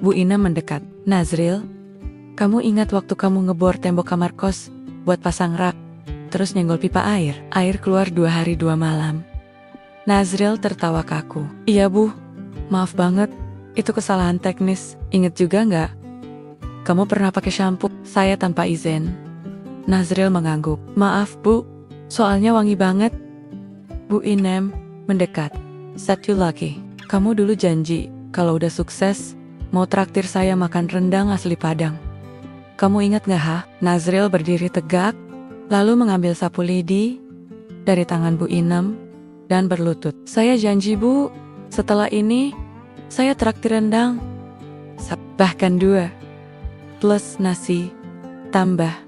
Bu Inem mendekat. Nazril, kamu ingat waktu kamu ngebor tembok kamar kos buat pasang rak, terus nyenggol pipa air? Air keluar 2 hari 2 malam. Nazril tertawa kaku. Iya, Bu, maaf banget, itu kesalahan teknis. Ingat juga nggak? Kamu pernah pakai shampoo saya tanpa izin. Nazril mengangguk. Maaf, Bu, soalnya wangi banget. Bu Inem mendekat. Satu lagi, kamu dulu janji kalau udah sukses mau traktir saya makan rendang asli Padang. Kamu ingat nggak, ha? Nazril berdiri tegak, lalu mengambil sapu lidi dari tangan Bu Inem dan berlutut. Saya janji, Bu, setelah ini saya traktir rendang. Bahkan 2 plus nasi tambah.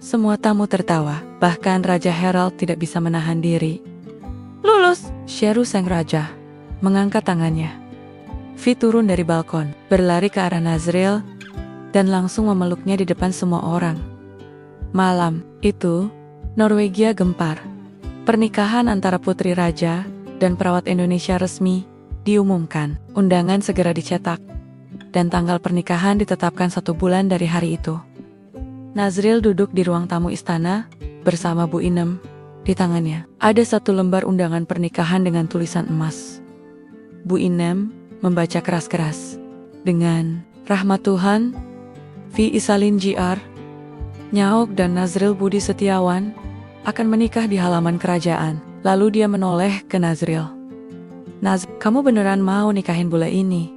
Semua tamu tertawa, bahkan Raja Herald tidak bisa menahan diri. Lulus, Sheru sang raja mengangkat tangannya. Vi turun dari balkon, berlari ke arah Nazril, dan langsung memeluknya di depan semua orang. Malam itu, Norwegia gempar. Pernikahan antara putri raja dan perawat Indonesia resmi diumumkan. Undangan segera dicetak, dan tanggal pernikahan ditetapkan 1 bulan dari hari itu. Nazril duduk di ruang tamu istana bersama Bu Inem. Di tangannya ada 1 lembar undangan pernikahan dengan tulisan emas. Bu Inem membaca keras-keras. Dengan rahmat Tuhan, Vi Isalin Jr. Nyaok dan Nazril Budi Setiawan akan menikah di halaman kerajaan. Lalu dia menoleh ke Nazril. Kamu beneran mau nikahin bule ini?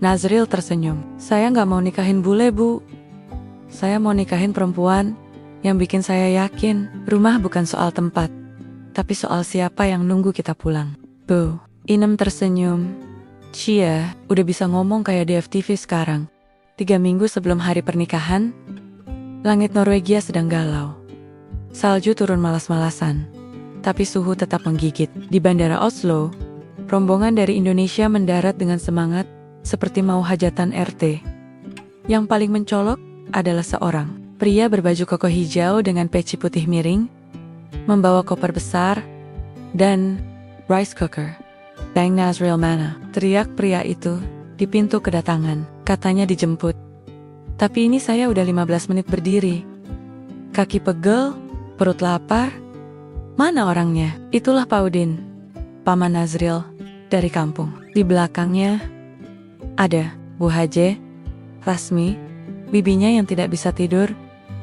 Nazril tersenyum. Saya nggak mau nikahin bule, Bu. Saya mau nikahin perempuan yang bikin saya yakin rumah bukan soal tempat, tapi soal siapa yang nunggu kita pulang. Bu Inem tersenyum. Cia, udah bisa ngomong kayak di FTV sekarang. 3 minggu sebelum hari pernikahan, langit Norwegia sedang galau. Salju turun malas-malasan, tapi suhu tetap menggigit. Di Bandara Oslo, rombongan dari Indonesia mendarat dengan semangat seperti mau hajatan RT. Yang paling mencolok adalah seorang pria berbaju koko hijau dengan peci putih miring, membawa koper besar, dan rice cooker. Bang Nazril mana? Teriak pria itu di pintu kedatangan. Katanya dijemput. Tapi ini saya udah 15 menit berdiri. Kaki pegel, perut lapar. Mana orangnya? Itulah Pak Udin, paman Nazril dari kampung. Di belakangnya ada Bu Haje, Rasmi, bibinya yang tidak bisa tidur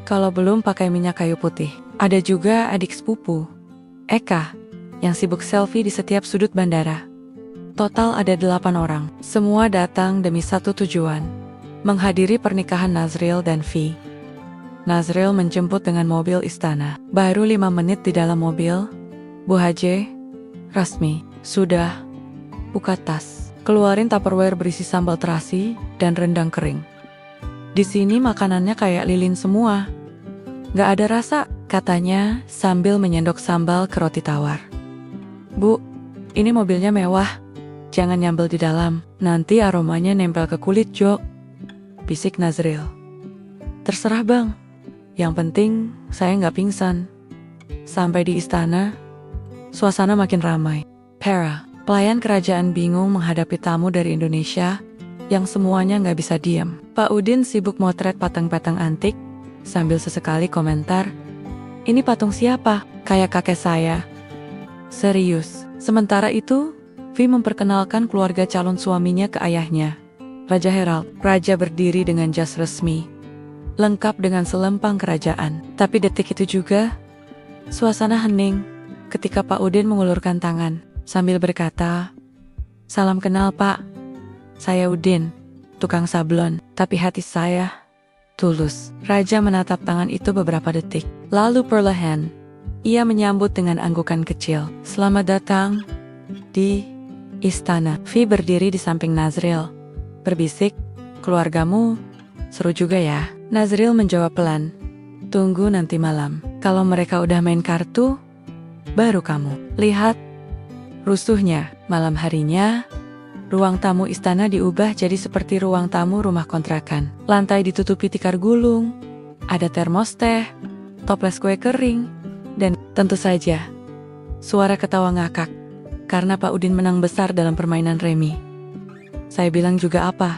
kalau belum pakai minyak kayu putih. Ada juga adik sepupu, Eka, yang sibuk selfie di setiap sudut bandara. Total ada 8 orang. Semua datang demi satu tujuan, menghadiri pernikahan Nazril dan Vi. Nazril menjemput dengan mobil istana. Baru 5 menit di dalam mobil, Bu Haje, Rasmi, sudah buka tas, keluarin Tupperware berisi sambal terasi dan rendang kering. Di sini makanannya kayak lilin semua. Gak ada rasa, katanya sambil menyendok sambal ke roti tawar. Bu, ini mobilnya mewah. Jangan nyambel di dalam, nanti aromanya nempel ke kulit, Jo. Bisik Nazril. Terserah bang, yang penting saya nggak pingsan. Sampai di istana, suasana makin ramai. Para pelayan kerajaan bingung menghadapi tamu dari Indonesia yang semuanya nggak bisa diam. Pak Udin sibuk motret patung-patung antik sambil sesekali komentar, ini patung siapa? Kayak kakek saya. Serius. Sementara itu, Vi memperkenalkan keluarga calon suaminya ke ayahnya, Raja Herald. Raja berdiri dengan jas resmi, lengkap dengan selempang kerajaan. Tapi detik itu juga, suasana hening ketika Pak Udin mengulurkan tangan sambil berkata, salam kenal Pak, saya Udin, tukang sablon, tapi hati saya tulus. Raja menatap tangan itu beberapa detik, lalu perlahan ia menyambut dengan anggukan kecil. Selamat datang di istana. Vi berdiri di samping Nazril, berbisik, keluargamu seru juga ya. Nazril menjawab pelan, tunggu nanti malam. Kalau mereka udah main kartu, baru kamu lihat rusuhnya. Malam harinya, ruang tamu istana diubah jadi seperti ruang tamu rumah kontrakan. Lantai ditutupi tikar gulung, ada termos teh, toples kue kering, dan tentu saja suara ketawa ngakak karena Pak Udin menang besar dalam permainan remi. Saya bilang juga apa?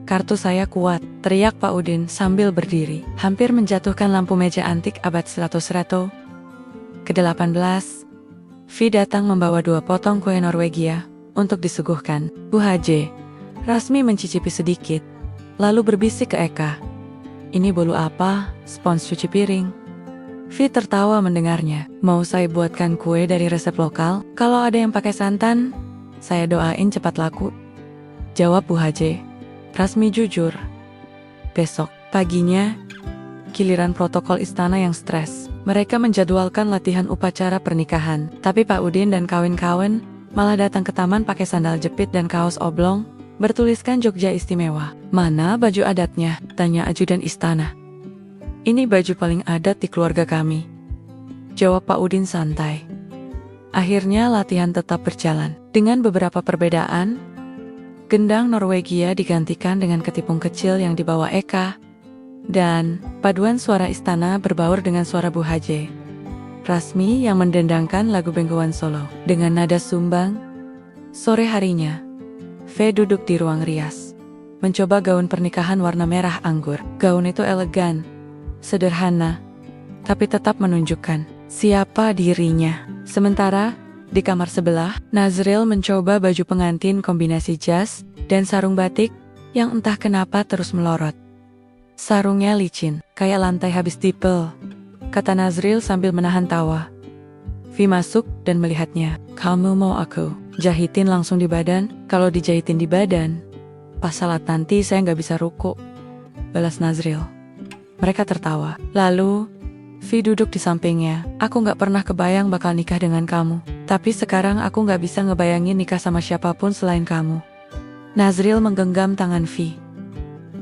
Kartu saya kuat, teriak Pak Udin sambil berdiri, hampir menjatuhkan lampu meja antik abad 100 ke-18. Vi datang membawa 2 potong kue Norwegia untuk disuguhkan. Bu Haje, Rasmi mencicipi sedikit, lalu berbisik ke Eka, ini bolu apa? Spons cuci piring. Vi tertawa mendengarnya. Mau saya buatkan kue dari resep lokal? Kalau ada yang pakai santan, saya doain cepat laku, jawab Bu Haje. Rasmi jujur. Besok paginya, giliran protokol istana yang stres. Mereka menjadwalkan latihan upacara pernikahan. Tapi Pak Udin dan kawan-kawan malah datang ke taman pakai sandal jepit dan kaos oblong, bertuliskan Jogja Istimewa. Mana baju adatnya? Tanya ajudan istana. Ini baju paling adat di keluarga kami, jawab Pak Udin santai. Akhirnya latihan tetap berjalan. Dengan beberapa perbedaan, gendang Norwegia digantikan dengan ketipung kecil yang dibawa Eka, Dan paduan suara istana berbaur dengan suara Bu Haje Rasmi yang mendendangkan lagu Bengowan Solo. Dengan nada sumbang, sore harinya, V duduk di ruang rias, mencoba gaun pernikahan warna merah anggur. Gaun itu elegan, sederhana, tapi tetap menunjukkan siapa dirinya. Sementara, di kamar sebelah, Nazril mencoba baju pengantin kombinasi jas dan sarung batik yang entah kenapa terus melorot. Sarungnya licin, kayak lantai habis dipel, kata Nazril sambil menahan tawa. Vi masuk dan melihatnya. Kamu mau aku jahitin langsung di badan? Kalau dijahitin di badan, pas salat nanti saya nggak bisa ruku, balas Nazril. Mereka tertawa. Lalu, Vi duduk di sampingnya. Aku nggak pernah kebayang bakal nikah dengan kamu. Tapi sekarang aku nggak bisa ngebayangin nikah sama siapapun selain kamu. Nazril menggenggam tangan Vi.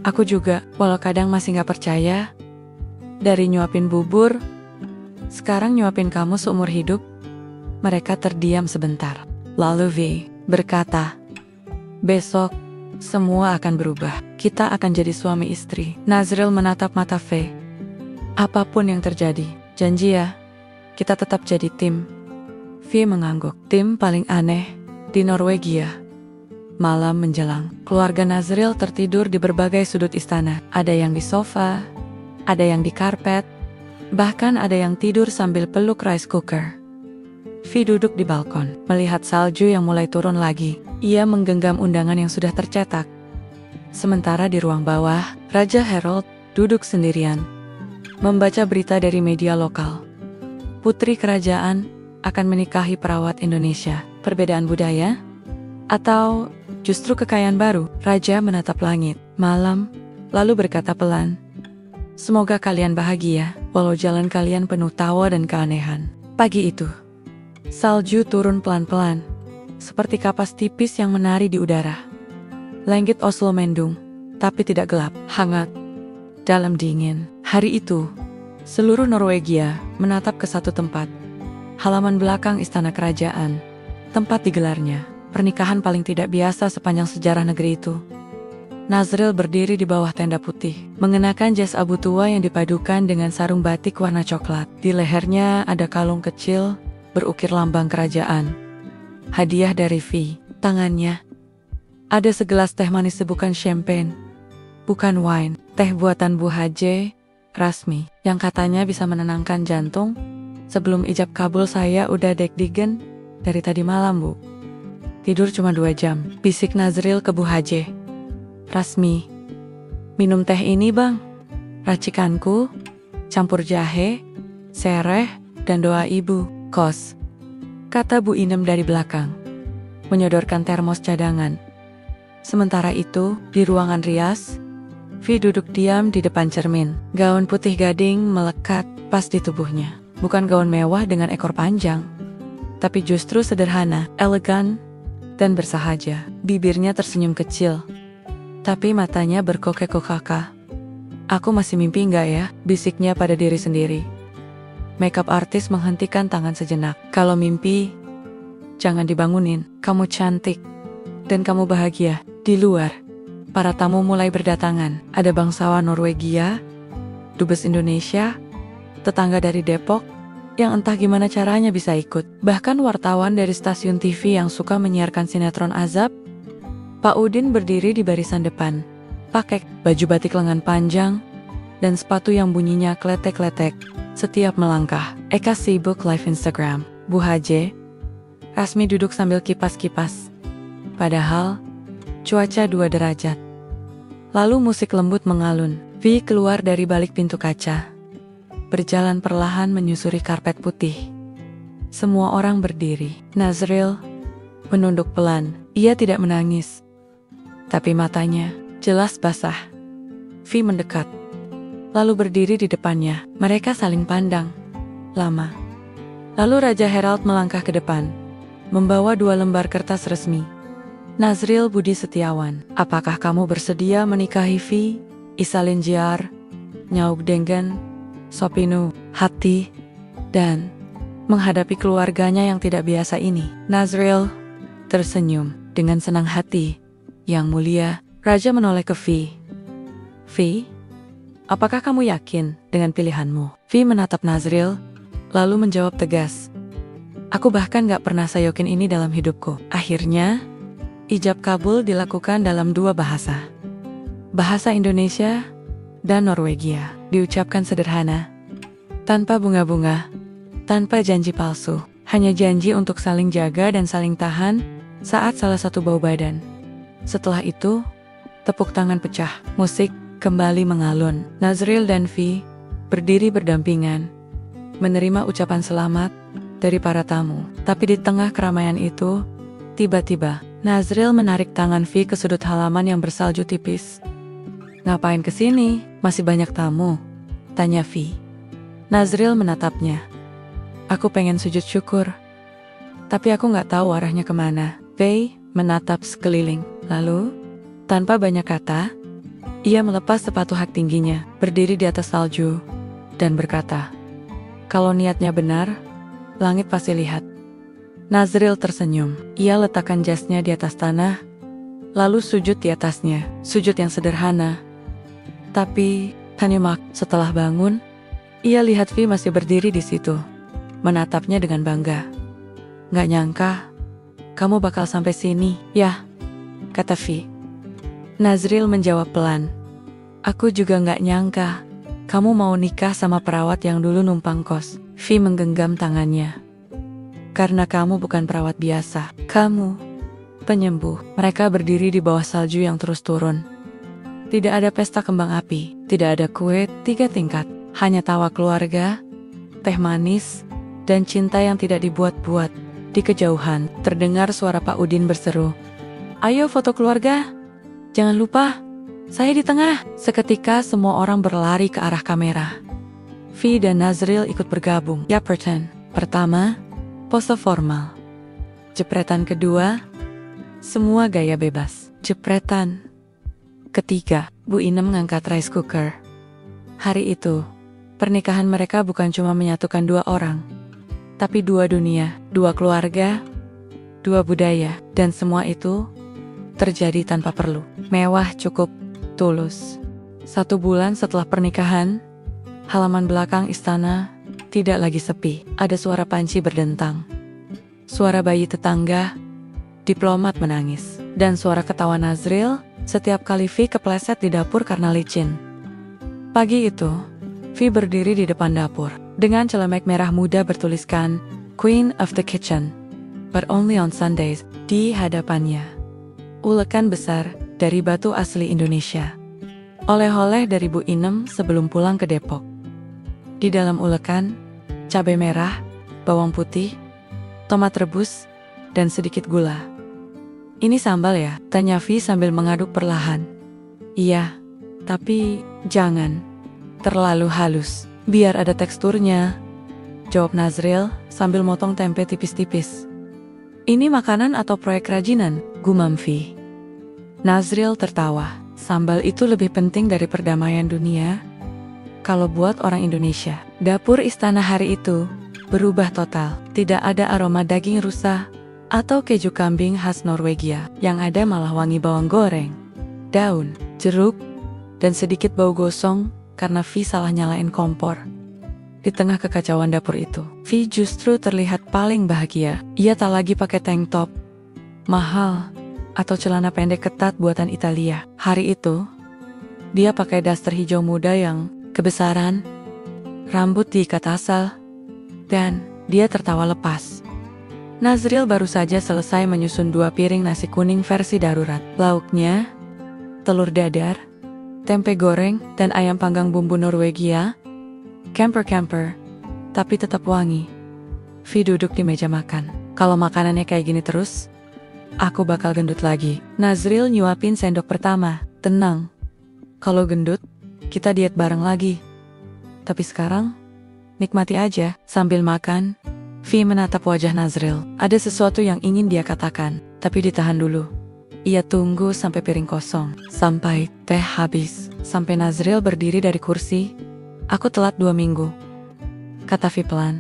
Aku juga, walau kadang masih nggak percaya. Dari nyuapin bubur, sekarang nyuapin kamu seumur hidup. Mereka terdiam sebentar. Lalu V berkata, besok semua akan berubah. Kita akan jadi suami istri. Nazril menatap mata V. Apapun yang terjadi, janji ya, kita tetap jadi tim. V mengangguk. Tim paling aneh di Norwegia. Malam menjelang, keluarga Nazril tertidur di berbagai sudut istana. Ada yang di sofa, ada yang di karpet, bahkan ada yang tidur sambil peluk rice cooker. Vi duduk di balkon, melihat salju yang mulai turun lagi. Ia menggenggam undangan yang sudah tercetak. Sementara di ruang bawah, Raja Harold duduk sendirian, membaca berita dari media lokal. Putri kerajaan akan menikahi perawat Indonesia. Perbedaan budaya? Atau justru kekayaan baru? Raja menatap langit malam, lalu berkata pelan, semoga kalian bahagia, walau jalan kalian penuh tawa dan keanehan. Pagi itu, salju turun pelan-pelan, seperti kapas tipis yang menari di udara. Langit Oslo mendung, tapi tidak gelap, hangat, dalam dingin. Hari itu, seluruh Norwegia menatap ke satu tempat. Halaman belakang istana kerajaan, tempat digelarnya pernikahan paling tidak biasa sepanjang sejarah negeri itu. Nazril berdiri di bawah tenda putih, mengenakan jas abu tua yang dipadukan dengan sarung batik warna coklat. Di lehernya ada kalung kecil berukir lambang kerajaan. Hadiah dari Vi. Tangannya ada segelas teh manis bukan champagne, bukan wine, teh buatan Bu Haje Rasmi, yang katanya bisa menenangkan jantung. Sebelum ijab kabul saya udah deg-degan dari tadi malam, Bu. Tidur cuma 2 jam, bisik Nazril ke Bu Haje Rasmi. Minum teh ini bang, racikanku, campur jahe, sereh, dan doa ibu. Kos, kata Bu Inem dari belakang, menyodorkan termos cadangan. Sementara itu, di ruangan rias, Vi duduk diam di depan cermin. Gaun putih gading melekat pas di tubuhnya. Bukan gaun mewah dengan ekor panjang, tapi justru sederhana, elegan, dan bersahaja. Bibirnya tersenyum kecil, tapi matanya berkokek-kokaka. Aku masih mimpi nggak ya? Bisiknya pada diri sendiri. Makeup artis menghentikan tangan sejenak. Kalau mimpi, jangan dibangunin. Kamu cantik, dan kamu bahagia. Di luar, para tamu mulai berdatangan. Ada bangsawan Norwegia, dubes Indonesia, tetangga dari Depok, yang entah gimana caranya bisa ikut. Bahkan wartawan dari stasiun TV yang suka menyiarkan sinetron azab. Pak Udin berdiri di barisan depan, pakai baju batik lengan panjang, dan sepatu yang bunyinya kletek-kletek setiap melangkah. Eka sibuk live Instagram. Bu Haje Rasmi duduk sambil kipas-kipas. Padahal, cuaca 2 derajat. Lalu musik lembut mengalun. Vi keluar dari balik pintu kaca, berjalan perlahan menyusuri karpet putih. Semua orang berdiri. Nazril menunduk pelan. Ia tidak menangis, tapi matanya jelas basah. Vi mendekat, lalu berdiri di depannya. Mereka saling pandang lama. Lalu Raja Harald melangkah ke depan, membawa 2 lembar kertas resmi. Nazril Budi Setiawan, apakah kamu bersedia menikahi Vi, Isalin Jiar, Nyaug Dengen, Sopinu, Hati, dan menghadapi keluarganya yang tidak biasa ini? Nazril tersenyum dengan senang hati. Yang mulia, Raja menoleh ke Vi. Vi, Apakah kamu yakin dengan pilihanmu? Vi menatap Nazril, lalu menjawab tegas. Aku bahkan gak pernah sayokin ini dalam hidupku. Akhirnya, ijab kabul dilakukan dalam dua bahasa. Bahasa Indonesia dan Norwegia. Diucapkan sederhana, tanpa bunga-bunga, tanpa janji palsu. Hanya janji untuk saling jaga dan saling tahan saat salah satu bau badan. Setelah itu, tepuk tangan pecah, musik kembali mengalun. Nazril dan Vi berdiri berdampingan, menerima ucapan selamat dari para tamu. Tapi di tengah keramaian itu, tiba-tiba Nazril menarik tangan Vi ke sudut halaman yang bersalju tipis. Ngapain kesini? Masih banyak tamu? Tanya Vi. Nazril menatapnya. Aku pengen sujud syukur, tapi aku gak tahu arahnya kemana. Vi menatap sekeliling, lalu tanpa banyak kata, ia melepas sepatu hak tingginya, berdiri di atas salju, dan berkata, kalau niatnya benar, langit pasti lihat. Nazril tersenyum. Ia letakkan jasnya di atas tanah, lalu sujud di atasnya. Sujud yang sederhana, tapi tanyamak. Setelah bangun, ia lihat Vi masih berdiri di situ, menatapnya dengan bangga. Gak nyangka, kamu bakal sampai sini, ya, kata Vi. Nazril menjawab pelan. Aku juga gak nyangka, kamu mau nikah sama perawat yang dulu numpang kos. Vi menggenggam tangannya. Karena kamu bukan perawat biasa, kamu penyembuh. Mereka berdiri di bawah salju yang terus turun. Tidak ada pesta kembang api, tidak ada kue 3 tingkat, hanya tawa keluarga, teh manis, dan cinta yang tidak dibuat-buat. Di kejauhan, terdengar suara Pak Udin berseru, ayo foto keluarga, jangan lupa, saya di tengah. Seketika semua orang berlari ke arah kamera. Vi dan Nazril ikut bergabung. Jepretan pertama, pose formal. Jepretan kedua, semua gaya bebas. Jepretan ketiga, Bu Inem mengangkat rice cooker. Hari itu, pernikahan mereka bukan cuma menyatukan 2 orang, tapi 2 dunia, 2 keluarga, 2 budaya, dan semua itu terjadi tanpa perlu mewah, cukup tulus. 1 bulan setelah pernikahan, halaman belakang istana tidak lagi sepi. Ada suara panci berdentang, suara bayi tetangga, diplomat menangis, dan suara ketawa Nazril setiap kali Vi kepleset di dapur karena licin. Pagi itu, Vi berdiri di depan dapur dengan celemek merah muda bertuliskan Queen of the Kitchen, but only on Sundays di hadapannya. Ulekan besar dari batu asli Indonesia. Oleh-oleh dari Bu Inem sebelum pulang ke Depok. Di dalam ulekan, cabai merah, bawang putih, tomat rebus, dan sedikit gula. Ini sambal ya? Tanya Vi sambil mengaduk perlahan. Iya, tapi jangan terlalu halus, biar ada teksturnya, jawab Nazril sambil motong tempe tipis-tipis. Ini makanan atau proyek kerajinan? Gumam Vi. Nazril tertawa. Sambal itu lebih penting dari perdamaian dunia kalau buat orang Indonesia. Dapur istana hari itu berubah total. Tidak ada aroma daging rusa atau keju kambing khas Norwegia. Yang ada malah wangi bawang goreng, daun, jeruk, dan sedikit bau gosong karena Vi salah nyalain kompor. Di tengah kekacauan dapur itu, Vi justru terlihat paling bahagia. Ia tak lagi pakai tank top mahal atau celana pendek ketat buatan Italia. Hari itu, dia pakai daster hijau muda yang kebesaran, rambut diikat asal, dan dia tertawa lepas. Nazril baru saja selesai menyusun 2 piring nasi kuning versi darurat. Lauknya, telur dadar, tempe goreng, dan ayam panggang bumbu Norwegia. Camper, tapi tetap wangi. Vi duduk di meja makan. Kalau makanannya kayak gini terus, aku bakal gendut lagi. Nazril nyuapin sendok pertama. Tenang, kalau gendut, kita diet bareng lagi. Tapi sekarang, nikmati aja. Sambil makan, Vi menatap wajah Nazril. Ada sesuatu yang ingin dia katakan, tapi ditahan dulu. Ia tunggu sampai piring kosong, sampai teh habis, sampai Nazril berdiri dari kursi. Aku telat 2 minggu, kata Vi pelan.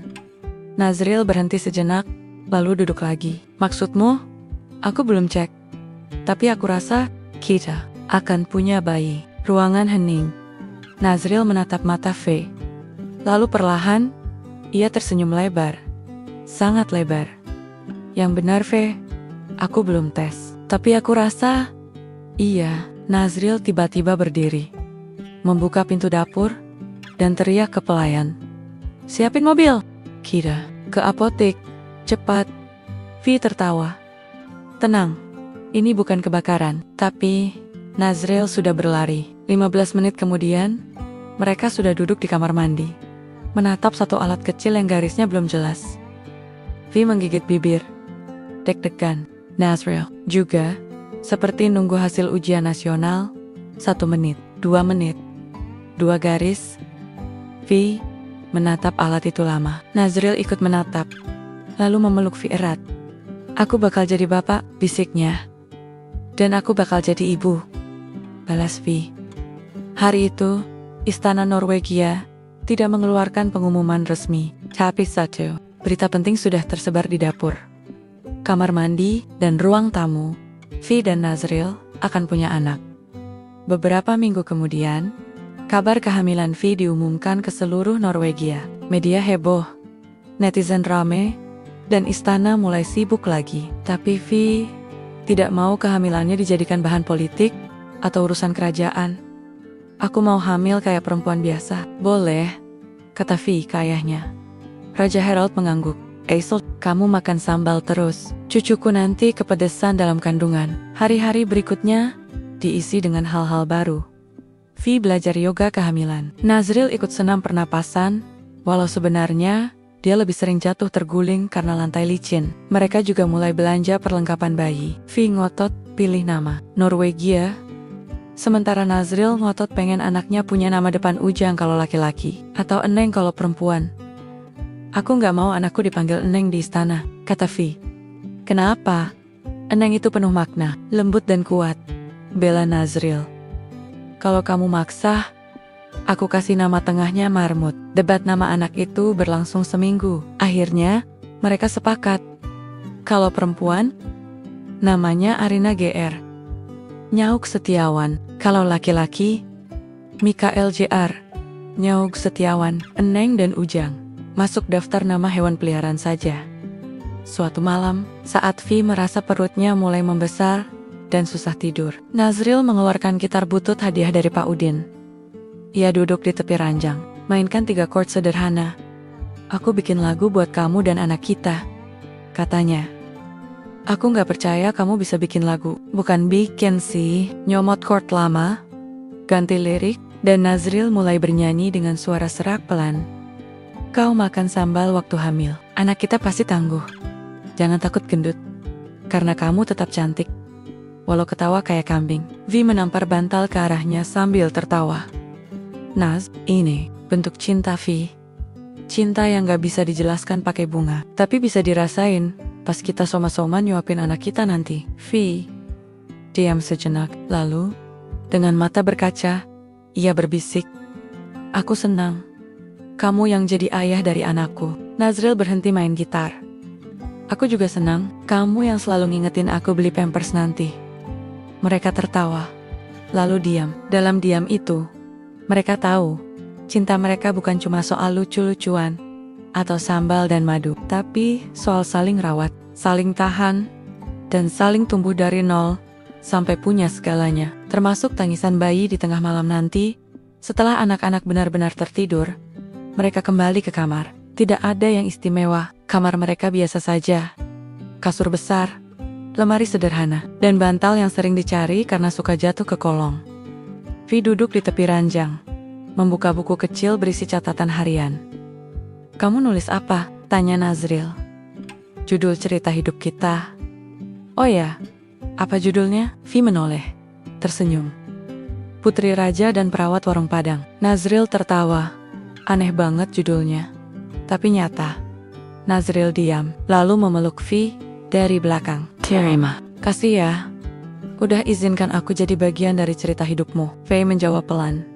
Nazril berhenti sejenak, lalu duduk lagi. Maksudmu? Aku belum cek, tapi aku rasa kita akan punya bayi. Ruangan hening. Nazril menatap mata V. Lalu perlahan, ia tersenyum lebar. Sangat lebar. Yang benar V, aku belum tes. Tapi aku rasa, iya. Nazril tiba-tiba berdiri. Membuka pintu dapur, dan teriak ke pelayan. Siapin mobil. Kira, ke apotek. Cepat. V tertawa. Tenang, ini bukan kebakaran. Tapi, Nazril sudah berlari. 15 menit kemudian, mereka sudah duduk di kamar mandi. Menatap satu alat kecil yang garisnya belum jelas. V menggigit bibir. Deg-degan. Nazril juga, seperti nunggu hasil ujian nasional. 1 menit, 2 menit, 2 garis. V menatap alat itu lama. Nazril ikut menatap, lalu memeluk V erat. Aku bakal jadi bapak, bisiknya. Dan aku bakal jadi ibu, balas V. Hari itu, Istana Norwegia tidak mengeluarkan pengumuman resmi. Tapi satu, berita penting sudah tersebar di dapur, kamar mandi, dan ruang tamu. V dan Nazril akan punya anak. Beberapa minggu kemudian, kabar kehamilan V diumumkan ke seluruh Norwegia. Media heboh, netizen rame, dan istana mulai sibuk lagi. Tapi V tidak mau kehamilannya dijadikan bahan politik atau urusan kerajaan. Aku mau hamil kayak perempuan biasa. Boleh, kata V ke ayahnya. Raja Harald mengangguk. Aisel, kamu makan sambal terus. Cucuku nanti kepedesan dalam kandungan. Hari-hari berikutnya diisi dengan hal-hal baru. V belajar yoga kehamilan. Nazril ikut senam pernapasan, walau sebenarnya dia lebih sering jatuh terguling karena lantai licin. Mereka juga mulai belanja perlengkapan bayi. V ngotot pilih nama Norwegia, sementara Nazril ngotot pengen anaknya punya nama depan Ujang kalau laki-laki, atau Eneng kalau perempuan. Aku nggak mau anakku dipanggil Eneng di istana, kata V. Kenapa? Eneng itu penuh makna, lembut dan kuat, bela Nazril. Kalau kamu maksa, aku kasih nama tengahnya Marmut. Debat nama anak itu berlangsung seminggu. Akhirnya, mereka sepakat. Kalau perempuan, namanya Arina GR. Nyauk Setiawan. Kalau laki-laki, Mikael JR. Nyauk Setiawan, Eneng dan Ujang. Masuk daftar nama hewan peliharaan saja. Suatu malam, saat V merasa perutnya mulai membesar dan susah tidur, Nazril mengeluarkan gitar butut hadiah dari Pak Udin. Ia duduk di tepi ranjang, mainkan 3 chord sederhana. Aku bikin lagu buat kamu dan anak kita, katanya. Aku nggak percaya kamu bisa bikin lagu. Bukan bikin sih, nyomot chord lama, ganti lirik, dan Nazril mulai bernyanyi dengan suara serak pelan. Kau makan sambal waktu hamil, anak kita pasti tangguh. Jangan takut gendut, karena kamu tetap cantik. Walau ketawa kayak kambing. V menampar bantal ke arahnya sambil tertawa. Naz, ini bentuk cinta V. Cinta yang gak bisa dijelaskan pakai bunga, tapi bisa dirasain pas kita soma-soma nyuapin anak kita nanti. V diam sejenak, lalu dengan mata berkaca, ia berbisik. Aku senang, kamu yang jadi ayah dari anakku. Nazril berhenti main gitar. Aku juga senang, kamu yang selalu ngingetin aku beli pampers nanti. Mereka tertawa, lalu diam. Dalam diam itu, mereka tahu, cinta mereka bukan cuma soal lucu-lucuan, atau sambal dan madu, tapi soal saling rawat, saling tahan, dan saling tumbuh dari nol, sampai punya segalanya. Termasuk tangisan bayi di tengah malam nanti, setelah anak-anak benar-benar tertidur, mereka kembali ke kamar. Tidak ada yang istimewa, kamar mereka biasa saja. Kasur besar, lemari sederhana, dan bantal yang sering dicari karena suka jatuh ke kolong. V duduk di tepi ranjang, membuka buku kecil berisi catatan harian. Kamu nulis apa? Tanya Nazril. Judul cerita hidup kita. Oh ya, apa judulnya? V menoleh, tersenyum. Putri Raja dan Perawat Warung Padang. Nazril tertawa. Aneh banget judulnya, tapi nyata. Nazril diam, lalu memeluk V dari belakang. Terima kasih ya, udah izinkan aku jadi bagian dari cerita hidupmu. V menjawab pelan.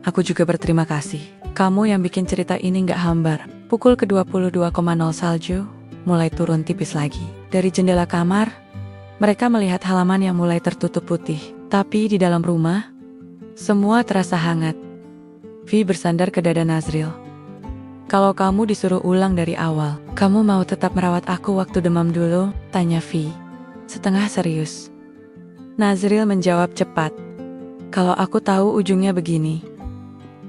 Aku juga berterima kasih. Kamu yang bikin cerita ini gak hambar. Pukul ke-22,0 salju mulai turun tipis lagi. Dari jendela kamar, mereka melihat halaman yang mulai tertutup putih. Tapi di dalam rumah, semua terasa hangat. Vi bersandar ke dada Nazril. Kalau kamu disuruh ulang dari awal, kamu mau tetap merawat aku waktu demam dulu? Tanya Vi, setengah serius. Nazril menjawab cepat. Kalau aku tahu ujungnya begini,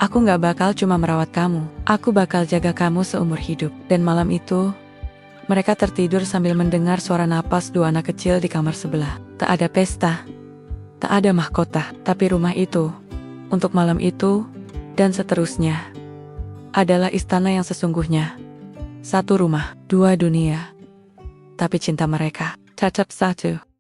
aku gak bakal cuma merawat kamu, aku bakal jaga kamu seumur hidup. Dan malam itu, mereka tertidur sambil mendengar suara napas dua anak kecil di kamar sebelah. Tak ada pesta, tak ada mahkota, tapi rumah itu, untuk malam itu, dan seterusnya, adalah istana yang sesungguhnya. Satu rumah, dua dunia. Tapi cinta mereka tetap satu.